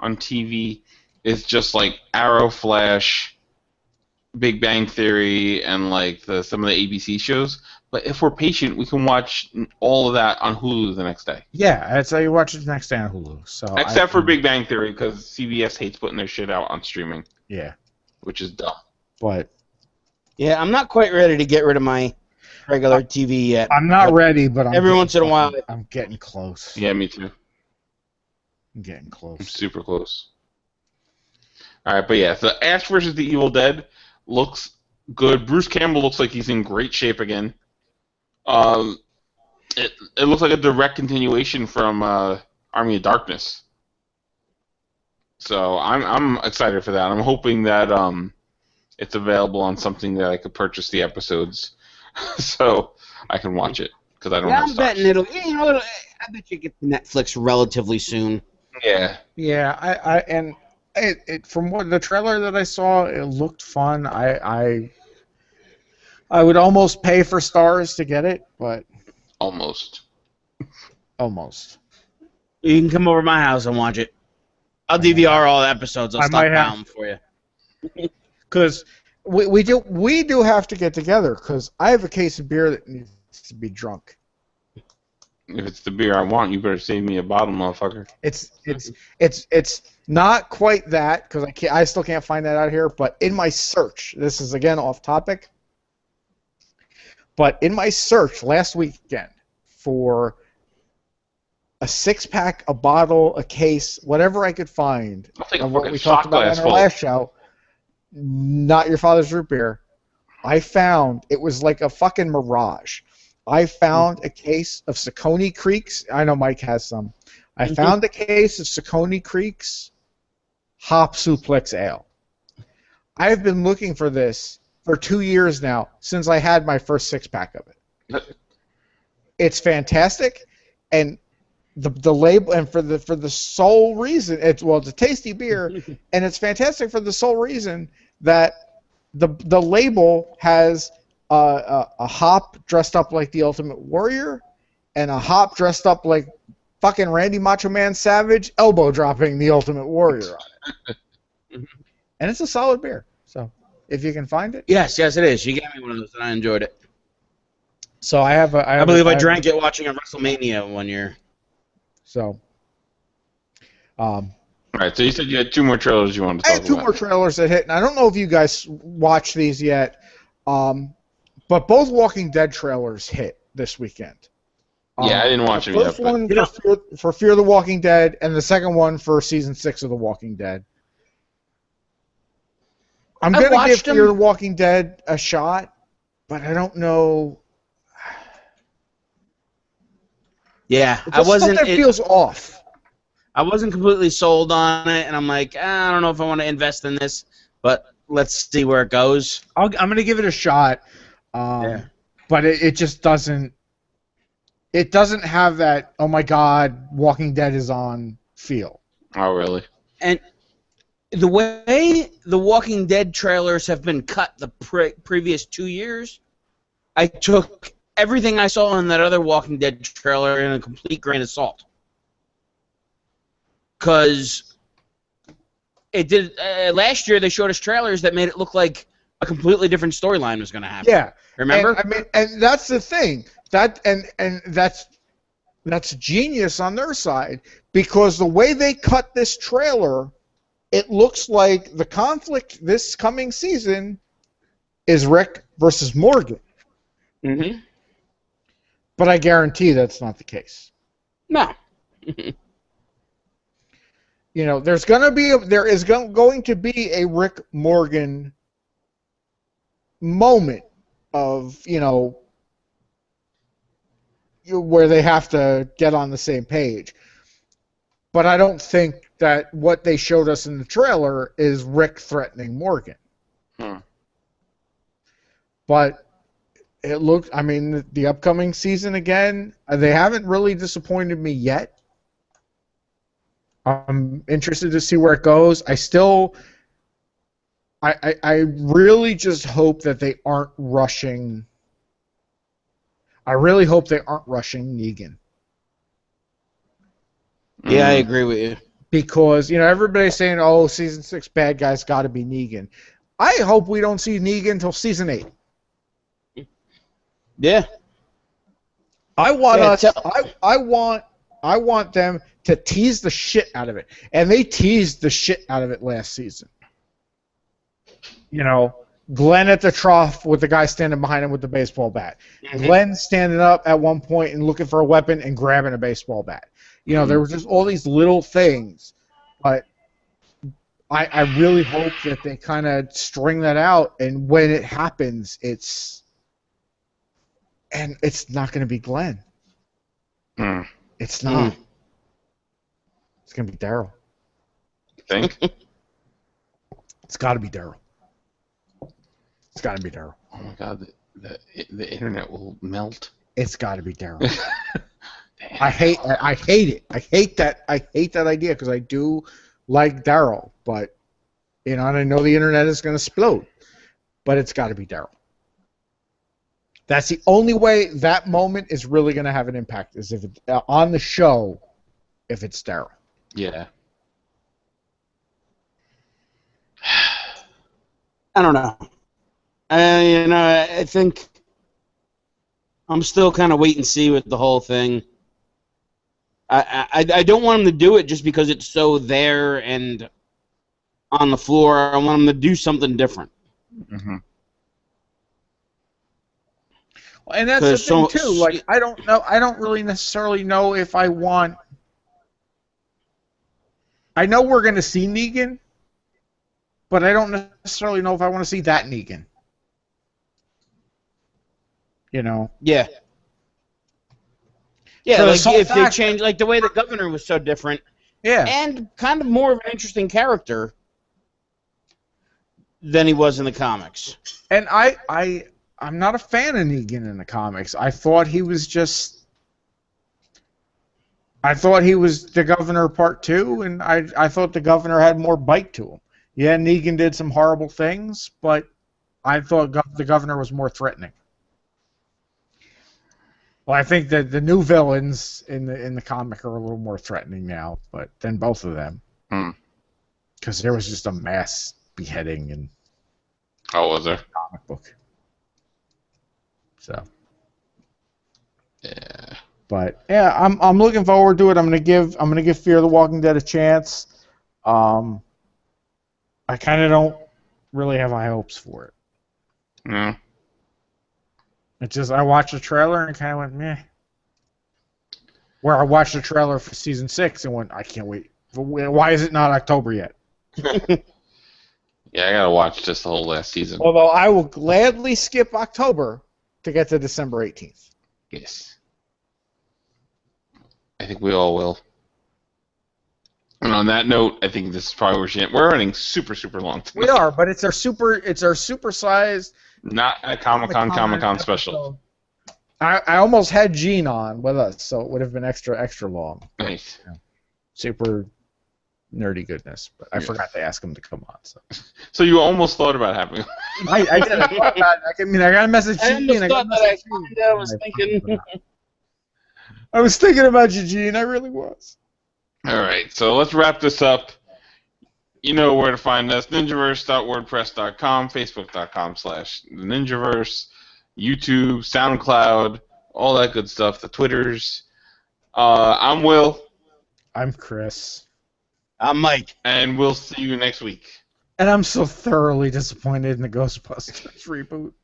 on TV is just like Arrow, Flash, Big Bang Theory, and like some of the ABC shows. But if we're patient, we can watch all of that on Hulu the next day. Yeah, that's how you watch it the next day on Hulu. So Except for Big Bang Theory, because CBS hates putting their shit out on streaming. Yeah, Which is dumb. but Yeah, I'm not quite ready to get rid of my regular TV yet. I'm not ready. But Every once in a while, I'm getting close. Yeah, me too. I'm getting I'm close. super close. Alright, but yeah, so Ash versus the Evil Dead looks good. Bruce Campbell looks like he's in great shape again. It looks like a direct continuation from Army of Darkness. So I'm excited for that. I'm hoping that it's available on something that I could purchase the episodes, so I can watch it because I don't yeah, have I'm Stars. betting I bet you get to Netflix relatively soon. Yeah. Yeah, and it from what the trailer that I saw, it looked fun. I would almost pay for Stars to get it, but Almost. almost. You can come over to my house and watch it. I'll DVR all the episodes. I'll I might stockpile have- them for you. Because we do have to get together because I have a case of beer that needs to be drunk. If it's the beer I want, you better save me a bottle, motherfucker. It's not quite that because I still can't find that out here. But in my search, this is again off topic. But in my search last weekend for a 6-pack, a bottle, a case, whatever I could find I'll take a of what fucking we shot talked about glass in our full. last show, not your father's root beer, I found it was like a fucking mirage. I found a case of Saucony Creeks. I know Mike has some. I found a case of Saucony Creeks Hop Suplex Ale. I have been looking for this for 2 years now since I had my first 6-pack of it. It's fantastic, and the label, and for the sole reason it's a tasty beer, and it's fantastic for the sole reason that the label has a hop dressed up like the Ultimate Warrior, and a hop dressed up like fucking Randy Macho Man Savage elbow dropping the Ultimate Warrior on it, and it's a solid beer. So if you can find it, Yes, it is. You gave me one of those, and I enjoyed it. so I believe I drank it watching a WrestleMania one year. So, Alright, so you said you had 2 more trailers you wanted to I talk have 2 about. more trailers that hit, and I don't know if you guys watched these yet, but both Walking Dead trailers hit this weekend. Yeah, I didn't watch the them yet, first but- one for Fear the Walking Dead, and the second one for Season 6 of The Walking Dead. I'm I going to give watched 'em. Fear the Walking Dead a shot, but I don't know. Yeah, It's just something that feels off. I wasn't completely sold on it, and I'm like, I don't know if I want to invest in this, but let's see where it goes. I'm going to give it a shot, but it just doesn't. It doesn't have that, oh my God, Walking Dead is on feel. Oh, really? And the way the Walking Dead trailers have been cut the previous 2 years, I took everything I saw in that other Walking Dead trailer in a complete grain of salt. Because it did. Last year they showed us trailers that made it look like a completely different storyline was going to happen. Yeah. Remember? And, I mean, and that's the thing. And that's genius on their side, because the way they cut this trailer, it looks like the conflict this coming season is Rick versus Morgan. Mm-hmm. But I guarantee that's not the case. No. You know, there is going to be a Rick Morgan moment of, you know, where they have to get on the same page. But I don't think that what they showed us in the trailer is Rick threatening Morgan. But it looked, I mean, the upcoming season again, they haven't really disappointed me yet. I'm interested to see where it goes. I really just hope that they aren't rushing. I really hope they aren't rushing Negan. Yeah, I agree with you. Because, you know, everybody's saying, oh, season 6 bad guy's got to be Negan. I hope we don't see Negan until season 8. Yeah. I want them to tease the shit out of it. And they teased the shit out of it last season. You know, Glenn at the trough with the guy standing behind him with the baseball bat. Mm-hmm. Glenn standing up at one point and looking for a weapon and grabbing a baseball bat. You know, there were just all these little things. But I really hope that they kind of string that out, and when it happens, it's not going to be Glenn. It's not. It's going to be Daryl. You think? It's got to be Daryl. It's got to be Daryl. Oh my God, the internet will melt. It's got to be Daryl. I hate it. I hate that idea, because I do like Daryl, but you know, and I know the internet is going to explode, but it's got to be Daryl. That's the only way that moment is really going to have an impact, is if it, on the show, if it's Daryl. Yeah. I don't know. You know, I think I'm still kind of wait and see with the whole thing. I don't want them to do it just because it's so there and on the floor. I want them to do something different. Mm-hmm. Well, and that's the thing too. Like, I don't know. I don't really necessarily know if I want. I know we're going to see Negan, but I don't necessarily know if I want to see that Negan. You know. Yeah. Yeah, like if they change, like the way the governor was so different. Yeah. And kind of more of an interesting character than he was in the comics. And I'm not a fan of Negan in the comics. I thought he was the governor part 2, and I thought the governor had more bite to him. Yeah, Negan did some horrible things, but I thought the governor was more threatening. Well, I think that the new villains in the comic are a little more threatening now, but than both of them. Because there was just a mass beheading in was there? The comic book. So. Yeah. But yeah, I'm looking forward to it. I'm gonna give Fear the Walking Dead a chance. I kind of don't really have high hopes for it. Yeah. It's just I watched the trailer and kind of went meh. Where I watched the trailer for season 6 and went, I can't wait. Why is it not October yet? Yeah, I gotta watch just the whole last season. Although I will gladly skip October to get to December 18th. Yes. I think we all will. And on that note, I think this is probably where we're running super, super long tonight. We are, but it's our super sized. Not a Comic-Con special. I almost had Gene on with us, so it would have been extra long. Nice. Yeah. Super nerdy goodness, but I forgot to ask him to come on. So you almost thought about having him. I did. I got a message. I was thinking. I was thinking about you, Gene. I really was. All right, so let's wrap this up. You know where to find us. Ninjaverse.wordpress.com, Facebook.com/Ninjaverse, YouTube, SoundCloud, all that good stuff. The Twitters. I'm Will, I'm Chris. I'm Mike. and we'll see you next week. And I'm so thoroughly disappointed in the Ghostbusters reboot.